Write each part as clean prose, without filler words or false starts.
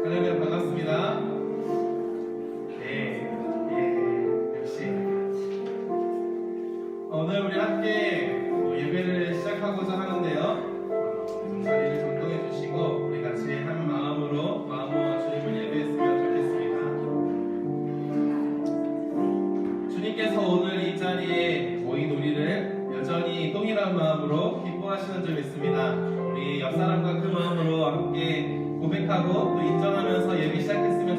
할렐루야, 반갑습니다. 역시 오늘 우리 함께 예배를 시작하고자 하는데요. 자리를 정돈해 주시고 우리 같이 한 마음으로 마음과 주님을 예배했으면 좋겠습니다. 주님께서 오늘 이 자리에 모인 우리를 여전히 동일한 마음으로 기뻐하시는 점 있습니다. 우리 옆 사람과 그 마음으로 함께 고백하고 또 인정하면서 예배 시작했으면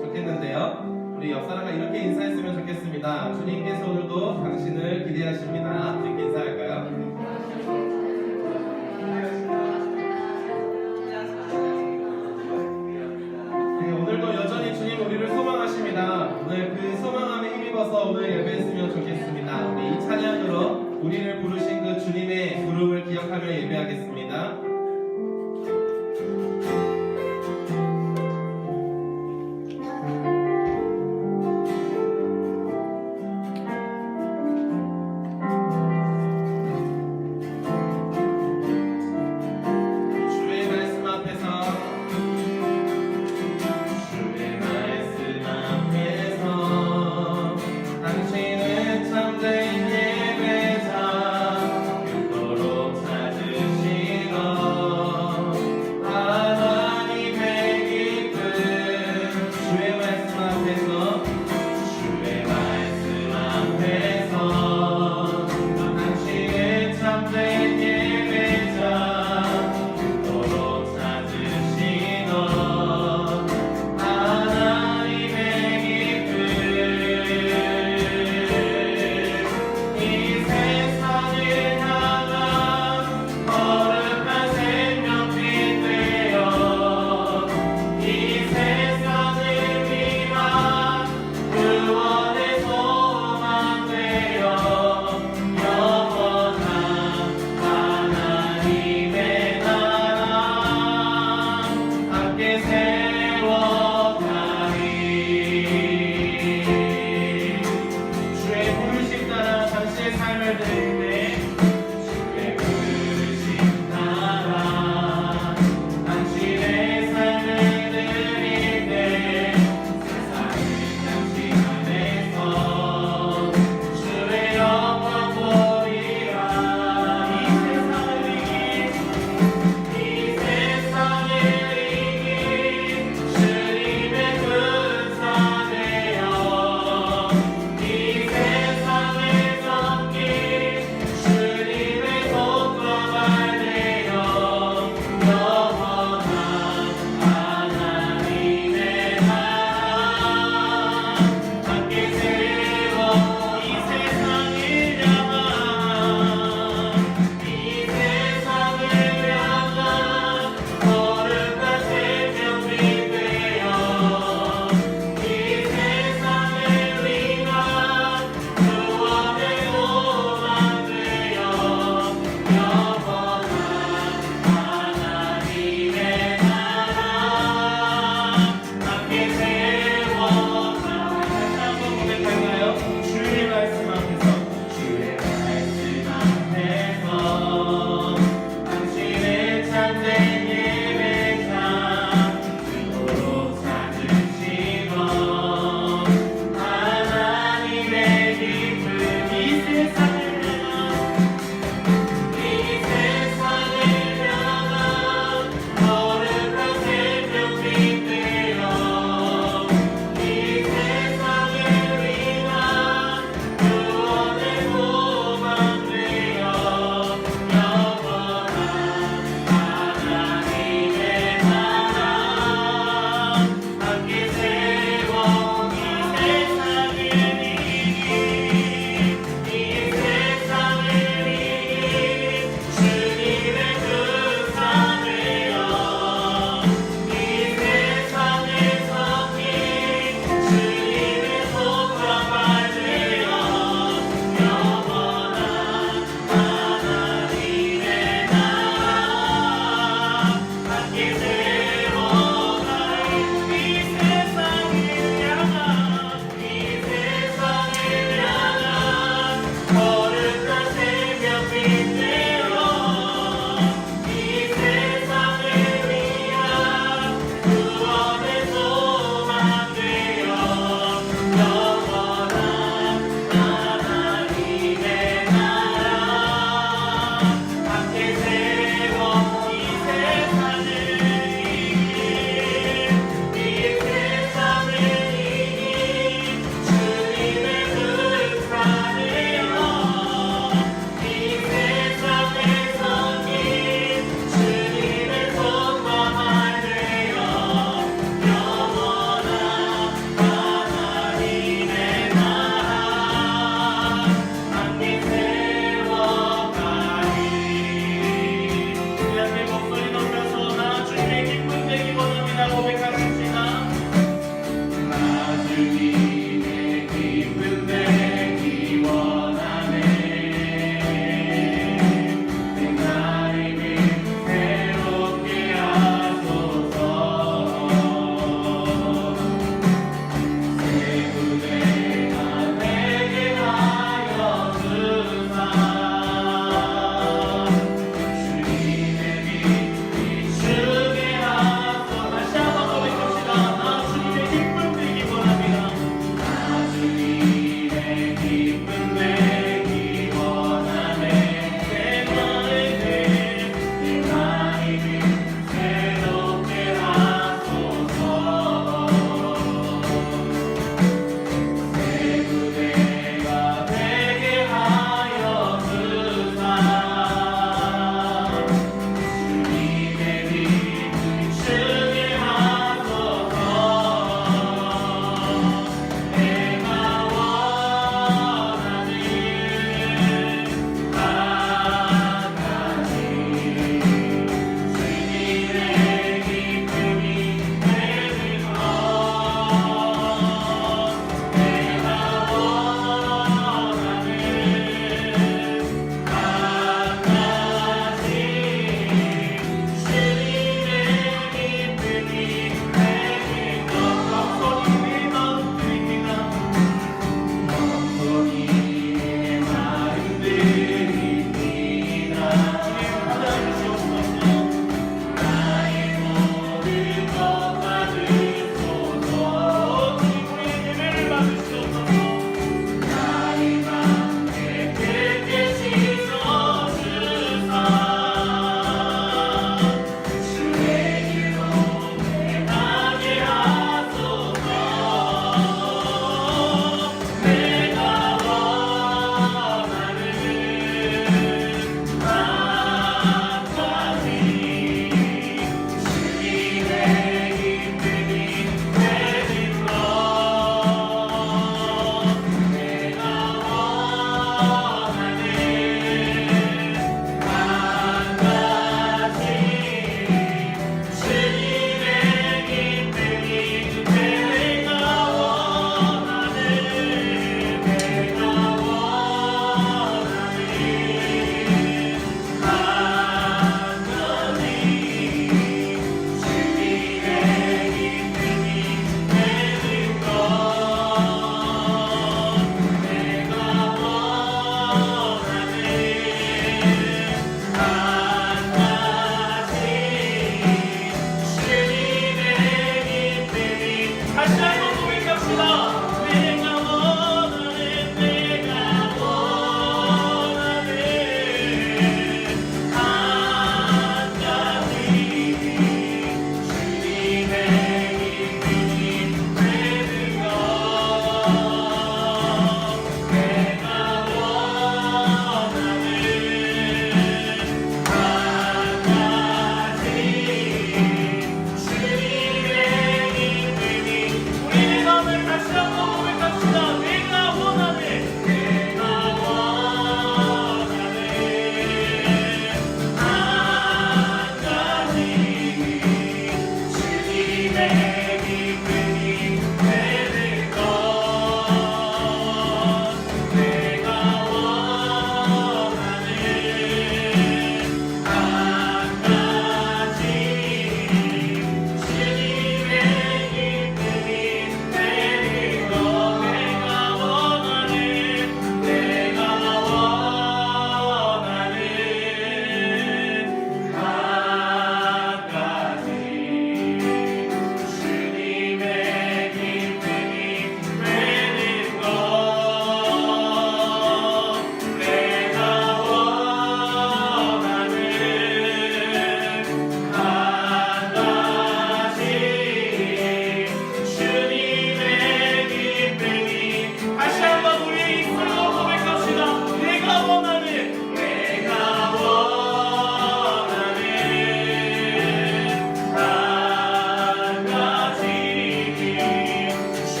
좋겠는데요. 우리 옆 사람과 이렇게 인사했으면 좋겠습니다. 주님께서 오늘도 당신을 기대하십니다. 이렇게 인사할까요? 네, 오늘도 여전히 주님 우리를 소망하십니다. 오늘 그 소망함에 힘입어서 오늘 예배했으면 좋겠습니다. 우리 이 찬양으로 우리를 부르신 그 주님의 부름을 기억하며 예배하겠습니다. 참된 예배자 그토록 찾으시던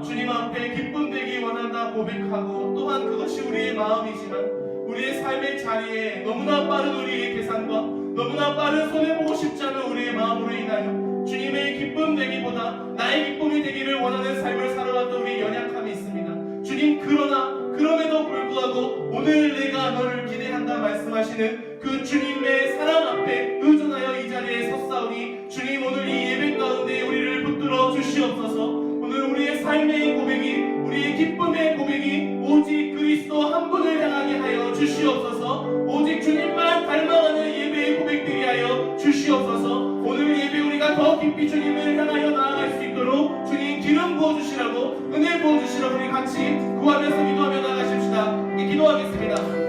주님 앞에 기쁨 되기 원한다 고백하고 또한 그것이 우리의 마음이지만 우리의 삶의 자리에 너무나 빠른 우리의 계산과 너무나 빠른 손해보고 싶지 않은 우리의 마음으로 인하여 주님의 기쁨 되기보다 나의 기쁨이 되기를 원하는 삶을 살아왔던 우리의 연약함이 있습니다. 주님 그러나 그럼에도 불구하고 오늘 내가 너를 기대한다 말씀하시는 그 주님의 사랑 앞에 의존하여 이 자리에 섰사오니 주님 오늘 이 예배 가운데 우리를 붙들어 주시옵소서. 오늘 우리의 삶의 고백이 우리의 기쁨의 고백이 오직 그리스도 한 분을 향하게 하여 주시옵소서. 오직 주님만 닮아가는 예배의 고백되게 하여 주시옵소서. 오늘 예배 우리가 더 깊이 주님을 향하여 나아갈 수 있도록 주님 기름 부어주시라고 은혜 부어주시라고 우리 같이 구하면서 기도하며 나아가십시다. 기도하겠습니다.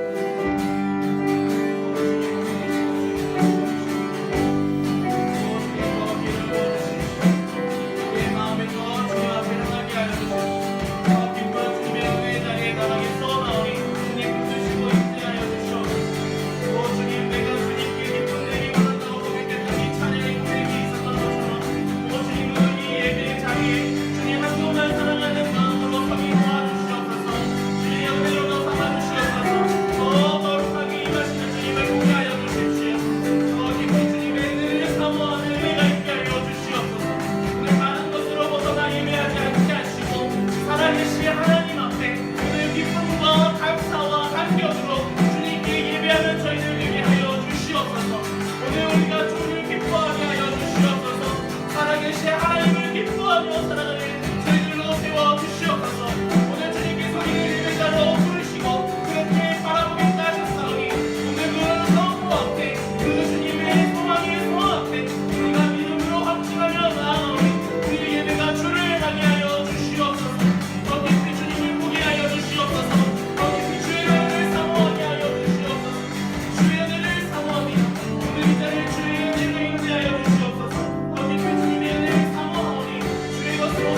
주의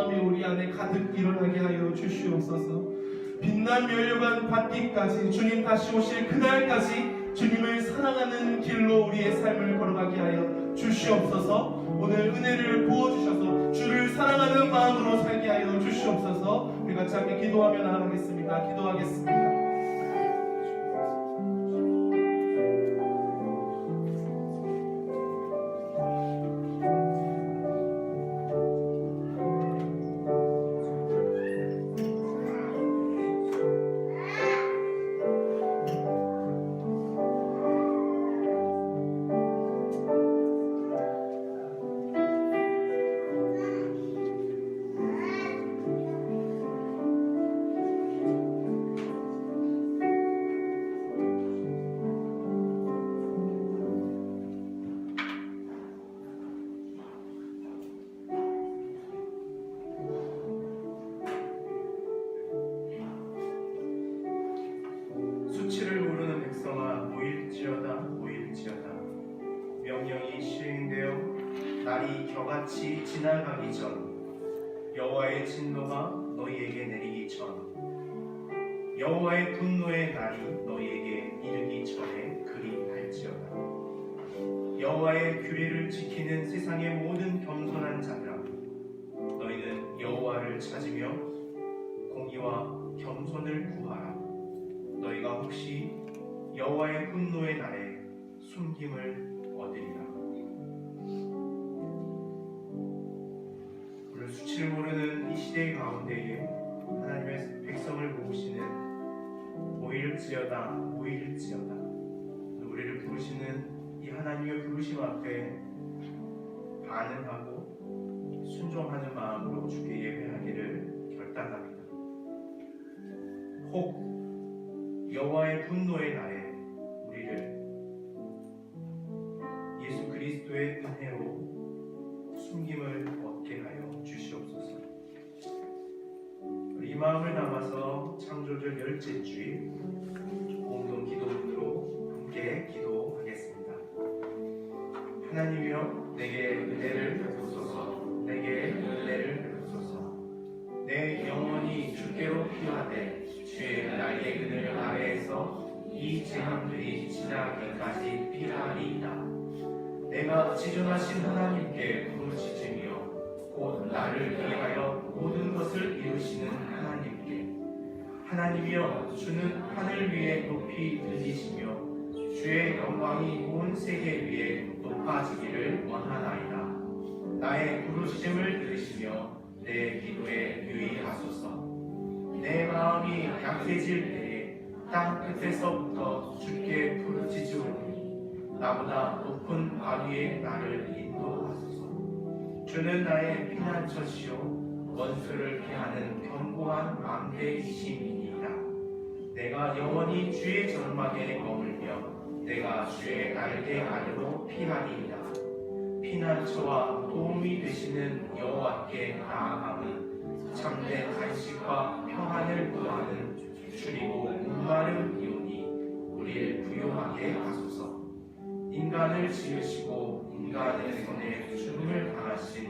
마음이 우리 안에 가득 일어나게 하여 주시옵소서. 빛난 면류관 받기까지 주님 다시 오실 그날까지 주님을 사랑하는 길로 우리의 삶을 걸어가게 하여 주시옵소서. 오늘 은혜를 부어주셔서 주를 사랑하는 마음으로 살게 하여 주시옵소서. 우리 같이 함께 기도하며 나아가겠습니다. 기도하겠습니다. 수치를 모르는 백성아 모일지어다 모일지어다. 명령이 시행되어 날이 겨같이 지나가기 전 여호와의 진노가 너희에게 내리기 전 여호와의 분노의 날이 너희에게 이르기 전에 그리 할지어다. 여호와의 규례를 지키는 세상의 모든 겸손한 자들아, 너희는 여호와를 찾으며 공의와 겸손을 구하라. 너희가 혹시 여호와의 분노의 날에 숨김을 얻으리라. 오늘 수치를 모르는 이 시대 가운데에 하나님의 백성을 모으시는 모일지어다 모일지어다, 우리를 부르시는 이 하나님의 부르심 앞에 반응하고 순종하는 마음으로 주께 예배하기를 결단합니다. 혹 여호와의 분노의 날에 우리를 예수 그리스도의 은혜로 숨김을 얻게 하여 주시옵소서. 이 마음을 담아서 창조절 열째 주일 공동 기도문으로 함께 기도하겠습니다. 하나님이여, 내게 은혜를 베푸소서. 내게 은혜를 베푸소서. 내 영혼이 주께로 피하되 주의 날개 그늘 아래에서 이 재앙들이 지나기까지 피하리이다. 내가 지존하신 하나님께 부르짖으며 곧 나를 위하여 모든 것을 이루시는 하나님께, 하나님이여, 주는 하늘 위에 높이 들리시며 주의 영광이 온 세계 위에 높아지기를 원하나이다. 나의 부르짖음을 들으시며 내 기도에 유의하소서. 내 마음이 약해질 때에 땅 끝에서부터 주께 부르짖으오니 나보다 높은 바위에 나를 인도하소서. 주는 나의 피난처시요 원수를 피하는 견고한 망대이심이니이다. 내가 영원히 주의 장막에 머물며 내가 주의 날개 아래로 피하리이다. 피난처와 도움이 되시는 여호와께 나아감은 참된 안식과 평안을 구하는 주리고 목마른 이오니 우리를 부요하게 하소서. 인간을 지으시고 인간의 손에 죽음을 당하신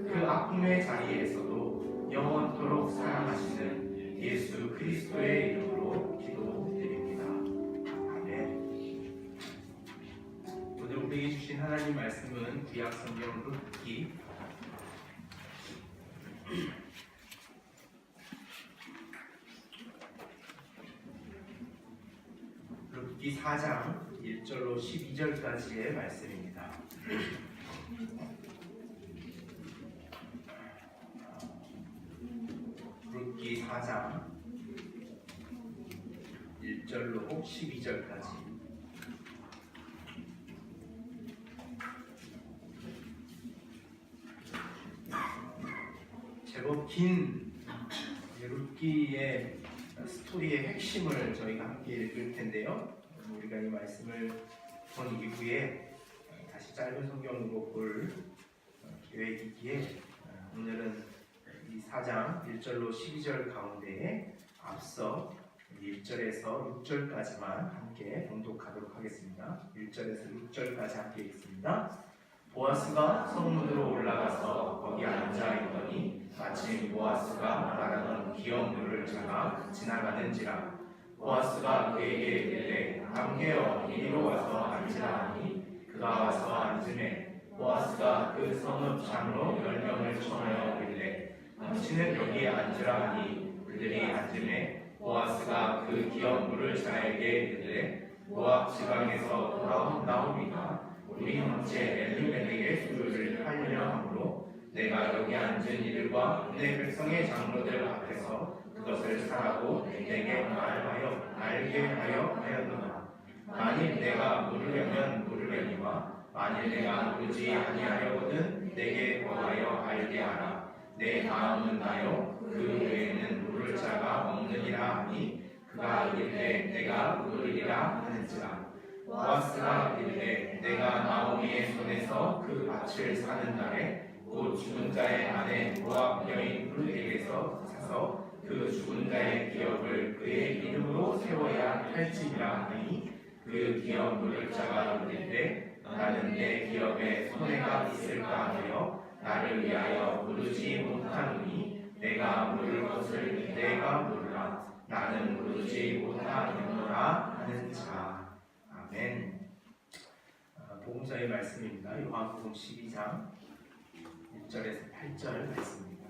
그 아픔의 자리에서도 영원토록 사랑하시는 예수 그리스도의 이름으로 기도드립니다. 아멘. 오늘 우리에게 주신 하나님 말씀은 구약 성경 룻기 룻기 4장 1절로 12절까지의 말씀입니다. 룻기 4장 1절로 12절까지. 제법 긴 룻기의 스토리의 핵심을 저희가 함께 읽을 텐데요. 우리가 이 말씀을 본 이후에 다시 짧은 성경으로 볼 계획이기에 오늘은 이 4장 1절로 12절 가운데에 앞서 1절에서 6절까지만 함께 봉독하도록 하겠습니다. 1절에서 6절까지 함께 읽습니다. 보아스가 성문으로 올라가서 거기 앉아 있더니 마침 보아스가 말하던 기업물을 잡아 지나가는지라. 보아스가 그에게 이르되 감개여 이리로 와서 앉으라 하니 그가 와서 앉으매 보아스가 그 성읍 장로 10명을 청하여 이르되 당신은 여기에 앉으라 하니 그들이 앉으매 보아스가 그 기업물을 자에게 이르되 모압 지방에서 돌아온 나오미가 우리 형제 엘리멜렉의 소유를 팔려 하므로 내가 여기 앉은 이들과 내 백성의 장로들 앞에서 그것을 사라고 내게 알게 하여 하였노라. 만일 내가 물으려면 물으려니와 만일 내가 물지 아니하려거든 내게 구하여 알게 하라. 내 다음은 나요 그 외에는 물을 자가 없느니라 하니 그가 이르되 내가 물으리라 하는지라. 보아스가 이르되 내가 나오미의 손에서 그 밭을 사는 날에 곧 죽은 자의 아내 모압 여인 룻에게서 사서 그 죽은 자의 기업을 그의 이름으로 세워야 할지니라 하니 그 기업 물을 자가 이르되 나는 내 기업에 손해가 있을까 하여 나를 위하여 물으지 못하노니 내가 물을 것을 내가 물으라. 나는 물으지 못하노라 하는 자. 아멘. 복음서의 말씀입니다. 요한복음 12장 1절에서 8절 말씀입니다.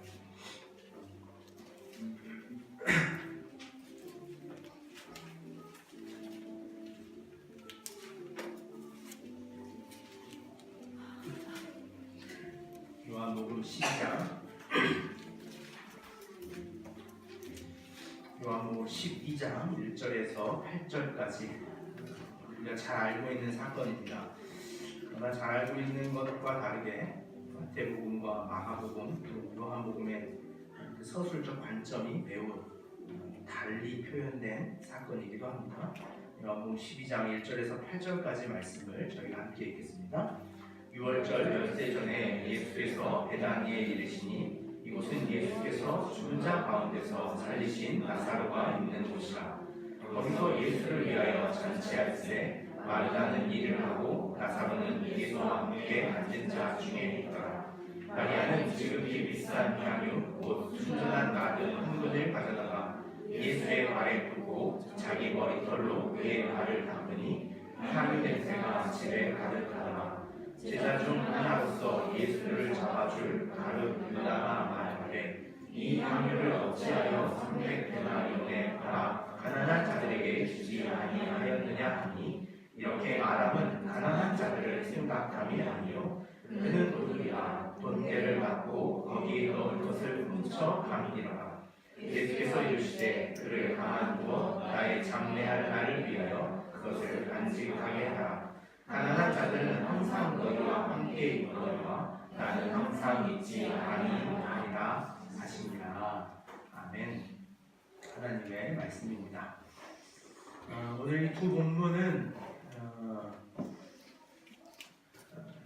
요한복음 12장 요한복음 12장 1절에서 8절까지 우리가 잘 알고 있는 사건입니다. 그러나 잘 알고 있는 것과 다르게 마태복음과 마가복음 또 요한복음의 그 서술적 관점이 매우 달리 표현된 사건이기도 합니다. 요한복음 12장 1절에서 8절까지 말씀을 저희가 함께 읽겠습니다. 6월절 열세 전에 예수께서 베다니에 이르시니 이곳은 예수께서 죽은 자 가운데서 살리신 나사로가 있는 곳이라. 거기서 예수를 위하여 잔치할세 마르다는 일을 하고 나사로는 예수와 함께 앉은 자 중에 있더라. 마리아는 지극히 비싼 향유 곧 순전한 나드 한 근을 가져다가 예수의 발에 붓고 자기 머리털로 그의 발을 닦으니 향유 냄새가 집에 가득하더라. 제자 중 하나로서 예수를 잡아줄 가룟 유다가 말하되 이 향유를 어찌하여 300데나리온에 팔아 가난한 자들에게 주지 아니하였느냐 하니 이렇게 말함은 가난한 자들을 생각함이 아니요 그는 도둑이라 돈대를 받고 거기 넣을 것을 훔쳐 감히니라. 예수께서 이르시되 그를 가만두어 나의 장례할 날을 위하여 그것을 간직하게 하라. 가난한 자들은 항상 너희와 함께 있거니와 나는 항상 있지 아니하리라 하시니라. 아멘. 하나님의 말씀입니다. 오늘 이 두 본문은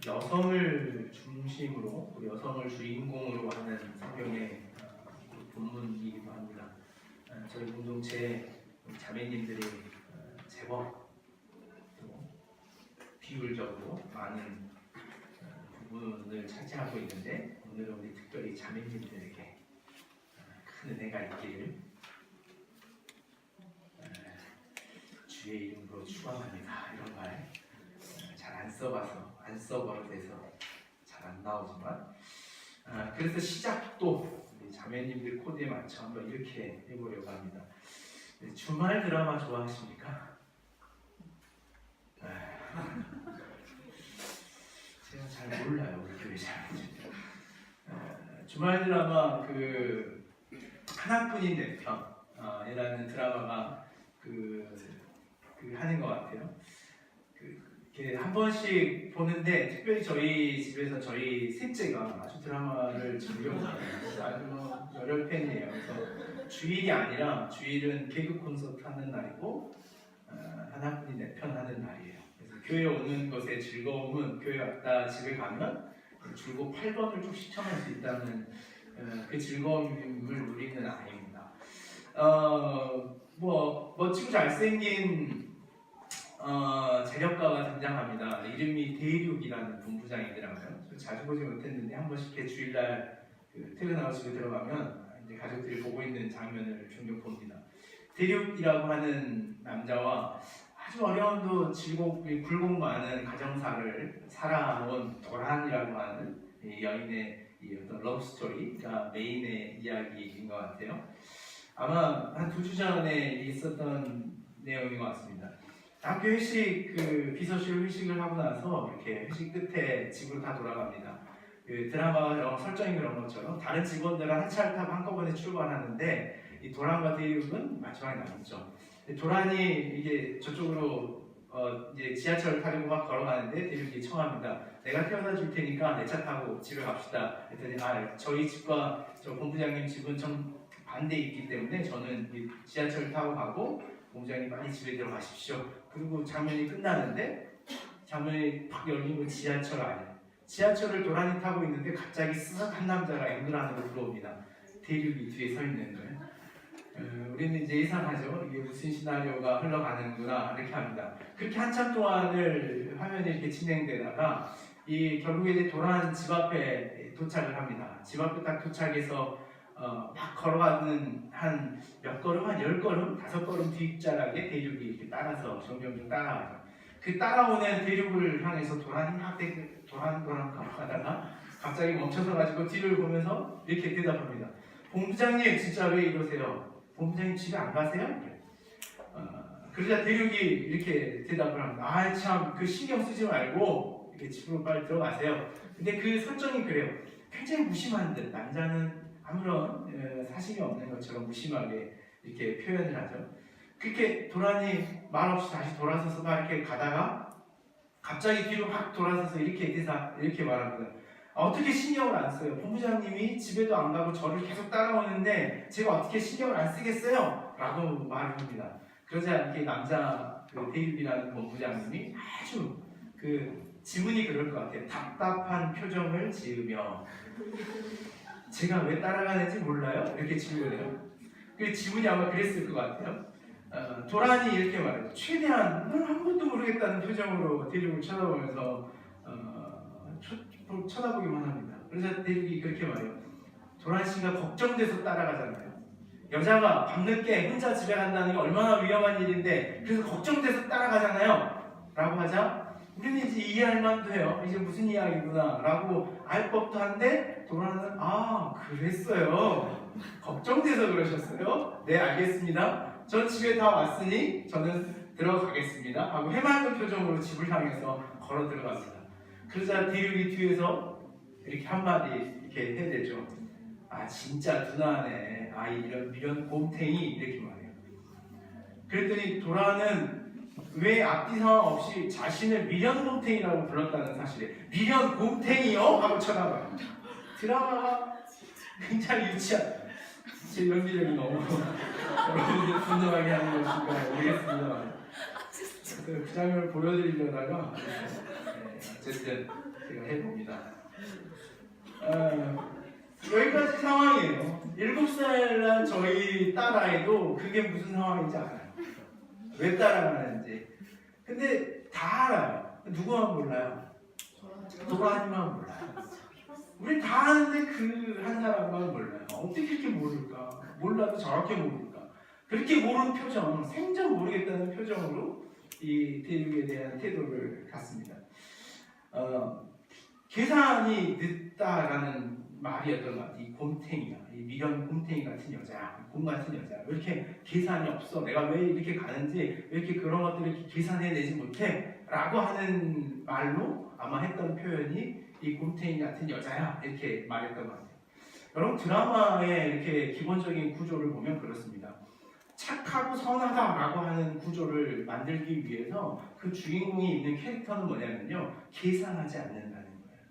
여성을 중심으로 여성을 주인공으로 하는 성경의 본문이기도 합니다. 저희 공동체 자매님들이 제법 비율적으로 많은 부분을 차지하고 있는데 오늘은 우리 특별히 자매님들에게 큰 은혜가 있기를 주의 이름으로 축원합니다. 이런 말 잘 안 써봐서 안 써버릇해서 잘 안 나오지만 그래서 시작도 우리 자매님들 코드에 맞춰 한번 이렇게 해보려고 합니다. 주말 드라마 좋아하십니까? 제가 잘 몰라요 우리 교회 자매님들. 주말 드라마 그 하나뿐인 내 편이라는 드라마가 그 하는 것 같아요. 이렇게 한 번씩 보는데 특별히 저희 집에서 저희 셋째가 아주 드라마를 즐겨보고 아주 뭐 열혈 팬이에요. 그래서 주일이 아니라 주일은 개그 콘서트 하는 날이고 하나뿐인 내 편 하는 날이에요. 그래서 교회 오는 것의 즐거움은 교회 왔다 집에 가면 줄곧 8번을 쭉 시청할 수 있다는 그 즐거움을 누리는 아이입니다. 뭐 멋지고 잘생긴 재력가가 등장합니다. 이름이 대륙이라는 본부장이더라고요. 저 자주 보지 못했는데 한 번씩 이렇게 주일날 퇴근하고 집에 들어가면 이제 가족들이 보고 있는 장면을 종종 봅니다. 대륙이라고 하는 남자와 아주 어려움도 즐겁고 굴곡 많은 가정사를 살아온 도란이라고 하는 이 여인의 이 어떤 러브 스토리가 메인의 이야기인 것 같아요. 아마 한 2주 전에 있었던 내용인 것 같습니다. 학교 회식 비서실 회식을 하고 나서 이렇게 회식 끝에 집으로 다 돌아갑니다. 드라마 설정이 그런 것처럼 다른 직원들은 한 차를 타고 한꺼번에 출발하는데 이 도란과 대륙은 마지막에 남았죠. 도란이 이게 저쪽으로 이제 지하철을 타려고 막 걸어가는데 대륙이 청합니다. 내가 태워다 줄 테니까 내 차 타고 집에 갑시다. 그랬더니 저희 집과 저 본부장님 집은 좀 반대에 있기 때문에 저는 이 지하철 타고 가고 본부장님 빨리 집에 들어가십시오. 그리고 장면이 끝나는데 장면이 팍 열리고 지하철 안에 지하철을 도란이 타고 있는데 갑자기 쓱 한 남자가 앵글 안으로 들어옵니다. 대륙이 뒤에 서 있는 거예요. 우리는 이제 예상하죠. 이게 무슨 시나리오가 흘러가는구나 이렇게 합니다. 그렇게 한참 동안을 화면이 이렇게 진행되다가 결국에 이제 도란 집 앞에 도착을 합니다. 집 앞에 딱 도착해서 막 걸어가는 한 몇 걸음, 한 10걸음, 5걸음 뒷자락에 대륙이 이렇게 따라서 점점 따라와요. 그 따라오는 대륙을 향해서 도란이 막 도란 하다가 갑자기 멈춰서 가지고 뒤를 보면서 이렇게 대답합니다. 본부장님 진짜 왜 이러세요? 본부장님 집에 안 가세요? 그러자 대륙이 이렇게 대답을 합니다. 참 그 신경 쓰지 말고 이렇게 집으로 빨리 들어가세요. 근데 그 설정이 그래요. 굉장히 무심한 듯 남자는 아무런 사심이 없는 것처럼 무심하게 이렇게 표현을 하죠. 그렇게 도란이 말없이 다시 돌아서서 막 이렇게 가다가 갑자기 뒤로 확 돌아서서 이렇게 말합니다. 어떻게 신경을 안 써요? 본부장님이 집에도 안 가고 저를 계속 따라오는데 제가 어떻게 신경을 안 쓰겠어요? 라고 말을 합니다. 그러자 이렇게 남자 데이비라는 본부장님이 아주 지문이 그럴 것 같아요. 답답한 표정을 지으며 제가 왜 따라가는지 몰라요? 이렇게 질문해요. 그 지문이 아마 그랬을 것 같아요. 도란이 이렇게 말해요. 최대한 아무것도 모르겠다는 표정으로 대륙을 쳐다보면서 쳐다보기만 합니다. 그래서 대륙이 그렇게 말해요. 도란 씨가 걱정돼서 따라가잖아요. 여자가 밤늦게 혼자 집에 간다는 게 얼마나 위험한 일인데 그래서 걱정돼서 따라가잖아요. 라고 하자 우리는 이제 이해할 만도 해요. 이제 무슨 이야기구나 라고 알 법도 한데 도란은 그랬어요. 걱정돼서 그러셨어요? 네 알겠습니다. 전 집에 다 왔으니 저는 들어가겠습니다 하고 해맑은 표정으로 집을 향해서 걸어 들어갑니다. 그러자 대륙이 뒤에서 이렇게 한마디 이렇게 해대죠. 진짜 둔하네. 이런 미련 곰탱이 이렇게 말해요. 그랬더니 도란은 왜 앞뒤 상황 없이 자신을 미련 곰탱이라고 불렀다는 사실에 미련 곰탱이요? 하고 쳐다봐요. 드라마가 굉장히 유치한 제 연기력이 너무 여러분들 분노하게 하는 것인가 모르겠습니다. 그 장면을 보여드리려다가 어쨌든 제가 해봅니다. 여기까지 상황이에요. 7살 난 저희 딸아이도 그게 무슨 상황인지 알아요. 왜 따라가는지. 근데 다 알아요. 누구만 몰라요? 도란이만 몰라요. 우리 다 아는데 그 한 사람만 몰라요. 어떻게 그렇게 모를까? 몰라도 저렇게 모를까? 그렇게 모르는 표정, 생전 모르겠다는 표정으로 이 대륙에 대한 태도를 갖습니다. 계산이 늦다라는 말이었던 것 같아요. 이 곰탱이야, 이 미련 곰탱이 같은 여자, 곰 같은 여자. 왜 이렇게 계산이 없어? 내가 왜 이렇게 가는지, 왜 이렇게 그런 것들을 이렇게 계산해내지 못해? 라고 하는 말로 아마 했던 표현이 이 곰탱이 같은 여자야 이렇게 말했던 것 같아요. 여러분 드라마의 이렇게 기본적인 구조를 보면 그렇습니다. 착하고 선하다라고 하는 구조를 만들기 위해서 그 주인공이 있는 캐릭터는 뭐냐면요, 계산하지 않는다는 거예요.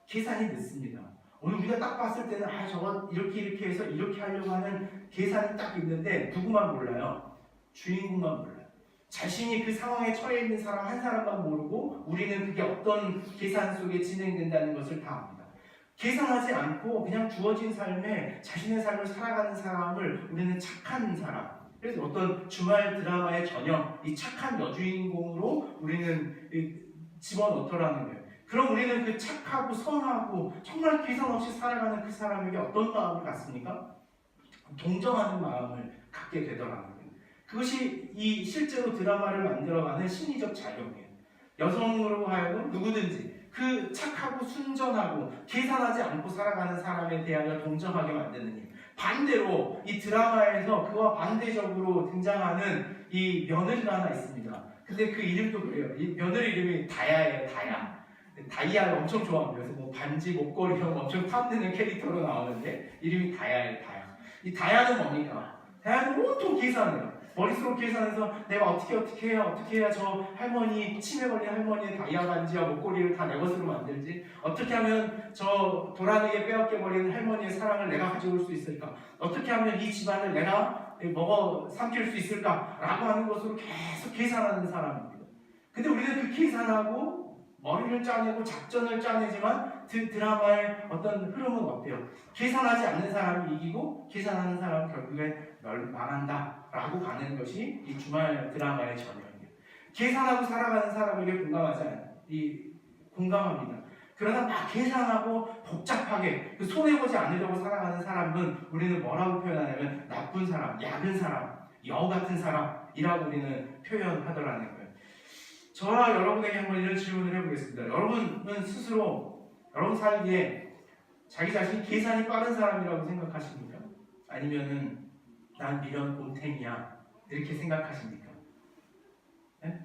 계산이 늦습니다. 오늘 우리가 딱 봤을 때는 저거 이렇게 해서 이렇게 하려고 하는 계산이 딱 있는데 누구만 몰라요? 주인공만 몰라요. 자신이 그 상황에 처해 있는 사람 한 사람만 모르고 우리는 그게 어떤 계산 속에 진행된다는 것을 다 압니다. 계산하지 않고 그냥 주어진 삶에 자신의 삶을 살아가는 사람을 우리는 착한 사람 그래서 어떤 주말 드라마의 전형, 이 착한 여주인공으로 우리는 집어넣더라는 거예요. 그럼 우리는 그 착하고 선하고 정말 계산 없이 살아가는 그 사람에게 어떤 마음을 갖습니까? 동정하는 마음을 갖게 되더라는 거예요. 그것이 이 실제로 드라마를 만들어가는 심리적 작용이에요. 여성으로 하여금 누구든지 그 착하고 순전하고 계산하지 않고 살아가는 사람에 대하여 동정하게 만드는 일. 반대로 이 드라마에서 그와 반대적으로 등장하는 이 며느리가 하나 있습니다. 근데 그 이름도 그래요. 이 며느리 이름이 다야예요. 다야. 다이아를 엄청 좋아합니다. 그래서 뭐 반지, 목걸이 이런 거 엄청 탐내는 캐릭터로 나오는데 이름이 다야예요. 다야. 이 다야는 뭡니까? 다야는 온통 계산해요. 머릿속으로 계산해서 내가 어떻게 해야 저 할머니, 치매 걸린 할머니의 다이아 반지와 목걸이를 다 내 것으로 만들지? 어떻게 하면 저 도란에게 빼앗겨버린 할머니의 사랑을 내가 가져올 수 있을까? 어떻게 하면 이 집안을 내가 먹어 삼킬 수 있을까? 라고 하는 것으로 계속 계산하는 사람입니다. 근데 우리는 그 계산하고 머리를 짜내고 작전을 짜내지만 드라마의 어떤 흐름은 어때요? 계산하지 않는 사람이 이기고 계산하는 사람은 결국에 망한다 라고 가는 것이 이 주말 드라마의 전형이에요. 계산하고 살아가는 사람에게 공감합니다. 그러나 막 계산하고 복잡하게 그 손해보지 않으려고 살아가는 사람은 우리는 뭐라고 표현하냐면 나쁜 사람, 약은 사람, 여우 같은 사람이라고 우리는 표현하더라는 거예요. 저와 여러분에게 한번 이런 질문을 해보겠습니다. 여러분은 스스로 여러분 살기에 자기 자신이 계산이 빠른 사람이라고 생각하십니까? 아니면은 난 미련 곰탱이야 이렇게 생각하십니까? 네?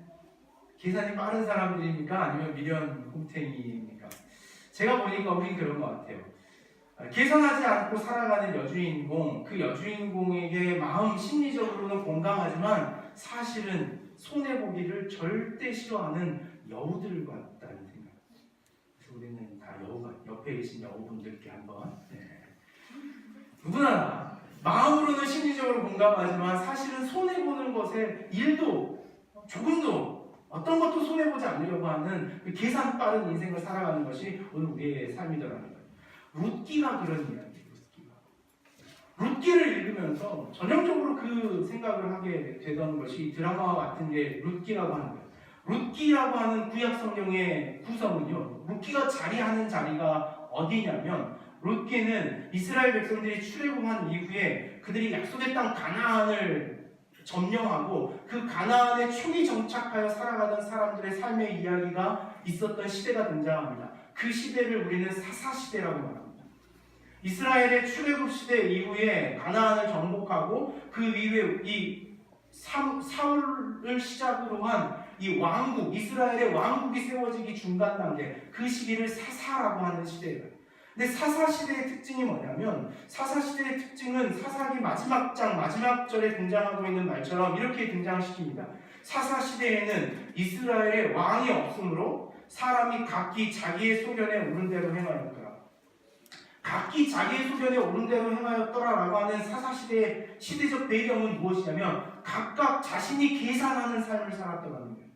계산이 빠른 사람들입니까? 아니면 미련 곰탱이입니까? 제가 보니까 우린 그런 것 같아요. 계산하지 않고 살아가는 여주인공, 그 여주인공에게 마음 심리적으로는 공감하지만 사실은 손해보기를 절대 싫어하는 여우들 같다는 생각. 그래서 우리는 다 여우가 옆에 계신 여우분들께 한번 누구나 마음으로는 심리적으로 공감하지만 사실은 손해보는 것에 일도 조금도 어떤 것도 손해보지 않으려고 하는 그 계산 빠른 인생을 살아가는 것이 오늘 우리의 삶이더라는 거예요. 룻기가 그런 이야기예요. 룻기를 읽으면서 전형적으로 그 생각을 하게 되던 것이 드라마와 같은 게 룻기라고 하는 거예요. 룻기라고 하는 구약 성경의 구성은요. 룻기가 자리하는 자리가 어디냐면 룻기는 이스라엘 백성들이 출애굽한 이후에 그들이 약속의 땅 가나안을 점령하고 그 가나안에 초기 정착하여 살아가던 사람들의 삶의 이야기가 있었던 시대가 등장합니다. 그 시대를 우리는 사사시대라고 말합니다. 이스라엘의 출애굽 시대 이후에 가나안을 정복하고 그 이후에 이 사울을 시작으로 한 이 왕국, 이스라엘의 왕국이 세워지기 중간 단계, 그 시기를 사사라고 하는 시대예요. 근데 사사시대의 특징이 뭐냐면 사사시대의 특징은 사사기 마지막 장 마지막 절에 등장하고 있는 말처럼 이렇게 등장시킵니다. 사사시대에는 이스라엘의 왕이 없으므로 사람이 각기 자기의 소견에 오른 대로 행하였더라. 각기 자기의 소견에 오른 대로 행하였더라라고 하는 사사시대의 시대적 배경은 무엇이냐면 각각 자신이 계산하는 삶을 살았더라는 거예요.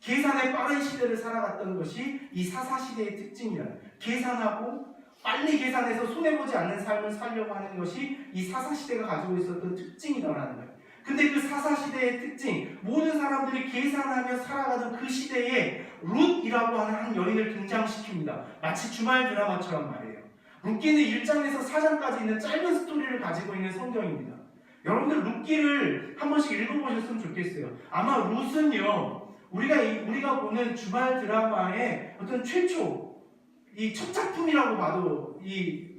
계산의 빠른 시대를 살아갔던 것이 이 사사시대의 특징이라는 거예요. 계산하고 빨리 계산해서 손해보지 않는 삶을 살려고 하는 것이 이 사사시대가 가지고 있었던 특징이라는 거예요. 근데 그 사사시대의 특징, 모든 사람들이 계산하며 살아가던 그 시대에 룻이라고 하는 한 여인을 등장시킵니다. 마치 주말 드라마처럼 말이에요. 룻기는 1장에서 4장까지 있는 짧은 스토리를 가지고 있는 성경입니다. 여러분들 룻기를 한 번씩 읽어보셨으면 좋겠어요. 아마 룻은요, 우리가 보는 주말 드라마의 어떤 최초 이 첫 작품이라고 봐도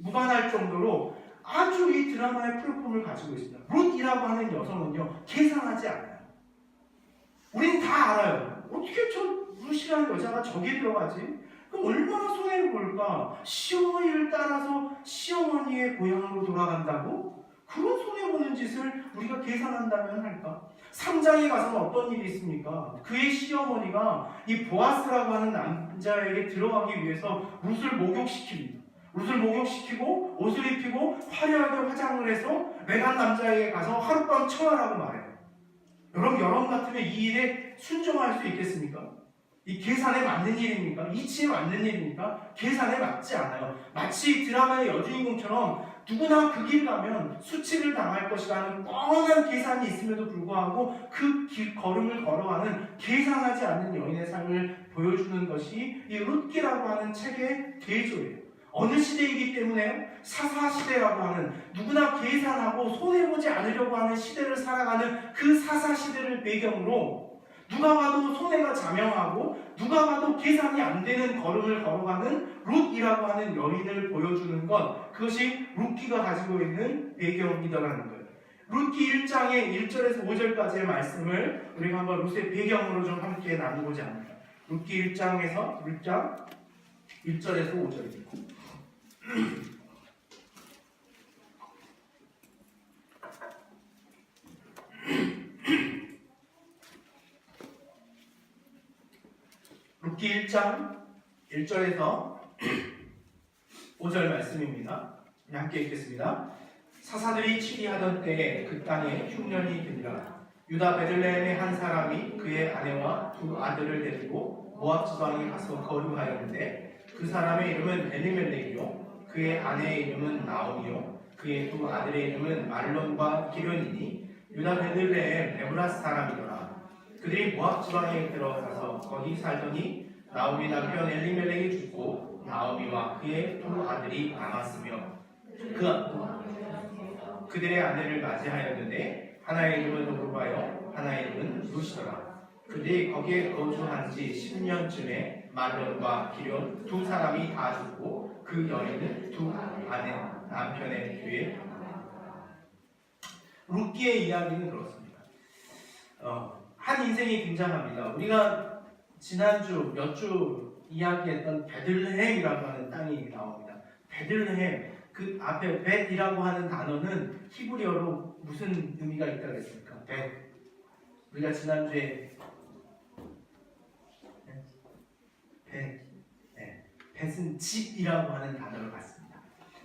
무관할 정도로 아주 이 드라마의 플랫폼을 가지고 있습니다. 룻이라고 하는 여성은요, 계산하지 않아요. 우린 다 알아요. 어떻게 저 룻이라는 여자가 저기 들어가지? 그럼 얼마나 손해볼까? 시어머니를 따라서 시어머니의 고향으로 돌아간다고? 그런 손해보는 짓을 우리가 계산한다면 할까? 3장에 가서는 어떤 일이 있습니까? 그의 시어머니가 이 보아스라고 하는 남자에게 들어가기 위해서 룻을 목욕시킵니다. 룻을 목욕시키고 옷을 입히고 화려하게 화장을 해서 외간 남자에게 가서 하룻밤 청하라고 말해요. 여러분 같으면 이 일에 순종할 수 있겠습니까? 이 계산에 맞는 일입니까? 이치에 맞는 일입니까? 계산에 맞지 않아요. 마치 드라마의 여주인공처럼 누구나 그 길 가면 수치를 당할 것이라는 뻔한 계산이 있음에도 불구하고 그 걸음을 걸어가는 계산하지 않는 여인의 삶을 보여주는 것이 이 룻기라고 하는 책의 대조예요. 어느 시대이기 때문에 사사시대라고 하는 누구나 계산하고 손해보지 않으려고 하는 시대를 살아가는 그 사사시대를 배경으로 누가 봐도 손해가 자명하고 누가 봐도 계산이 안 되는 걸음을 걸어가는 룻이라고 하는 여인을 보여주는 것, 그것이 룻기가 가지고 있는 배경이더라는 거예요. 룻기 1장의 1절에서 5절까지의 말씀을 우리가 한번 룻의 배경으로 좀 함께 나누고자 합니다. 룻기 1장 1절에서 5절입니다. 룻기 1장 1절에서 5절 말씀입니다. 함께 읽겠습니다. 사사들이 치리하던 때에 그 땅에 흉년이 들리라. 유다 베들레헴의 한 사람이 그의 아내와 두 아들을 데리고 모압 지방에 가서 거류하였는데 그 사람의 이름은 엘리멜렉이요 그의 아내의 이름은 나오미요 그의 두 아들의 이름은 말론과 기련이니 유다 베들레헴 에브라스 사람이더라. 그들이 모압 지방에 들어가서 거기 살더니 나오미 남편 엘리멜렉이 죽고 나오미와 그의 두 아들이 남았으며 그들의 아내를 맞이하였는데 하나의 이름은 오르바요 하나의 이름은 룻이더라. 그들이 거기에 거주한 지 10년쯤에 말론과 기련 두 사람이 다 죽고 그 여인은 두 아내 남편의 뒤에 룻기의 이야기는 그렇습니다. 한 인생이 등장합니다. 우리가 지난주 몇 주 이야기했던 베들레헴이라고 하는 땅이 나옵니다. 베들레헴, 그 앞에 벳이라고 하는 단어는 히브리어로 무슨 의미가 있다고 했습니까? 벳. 우리가 지난주에 벳은 집이라고 하는 단어를 봤습니다.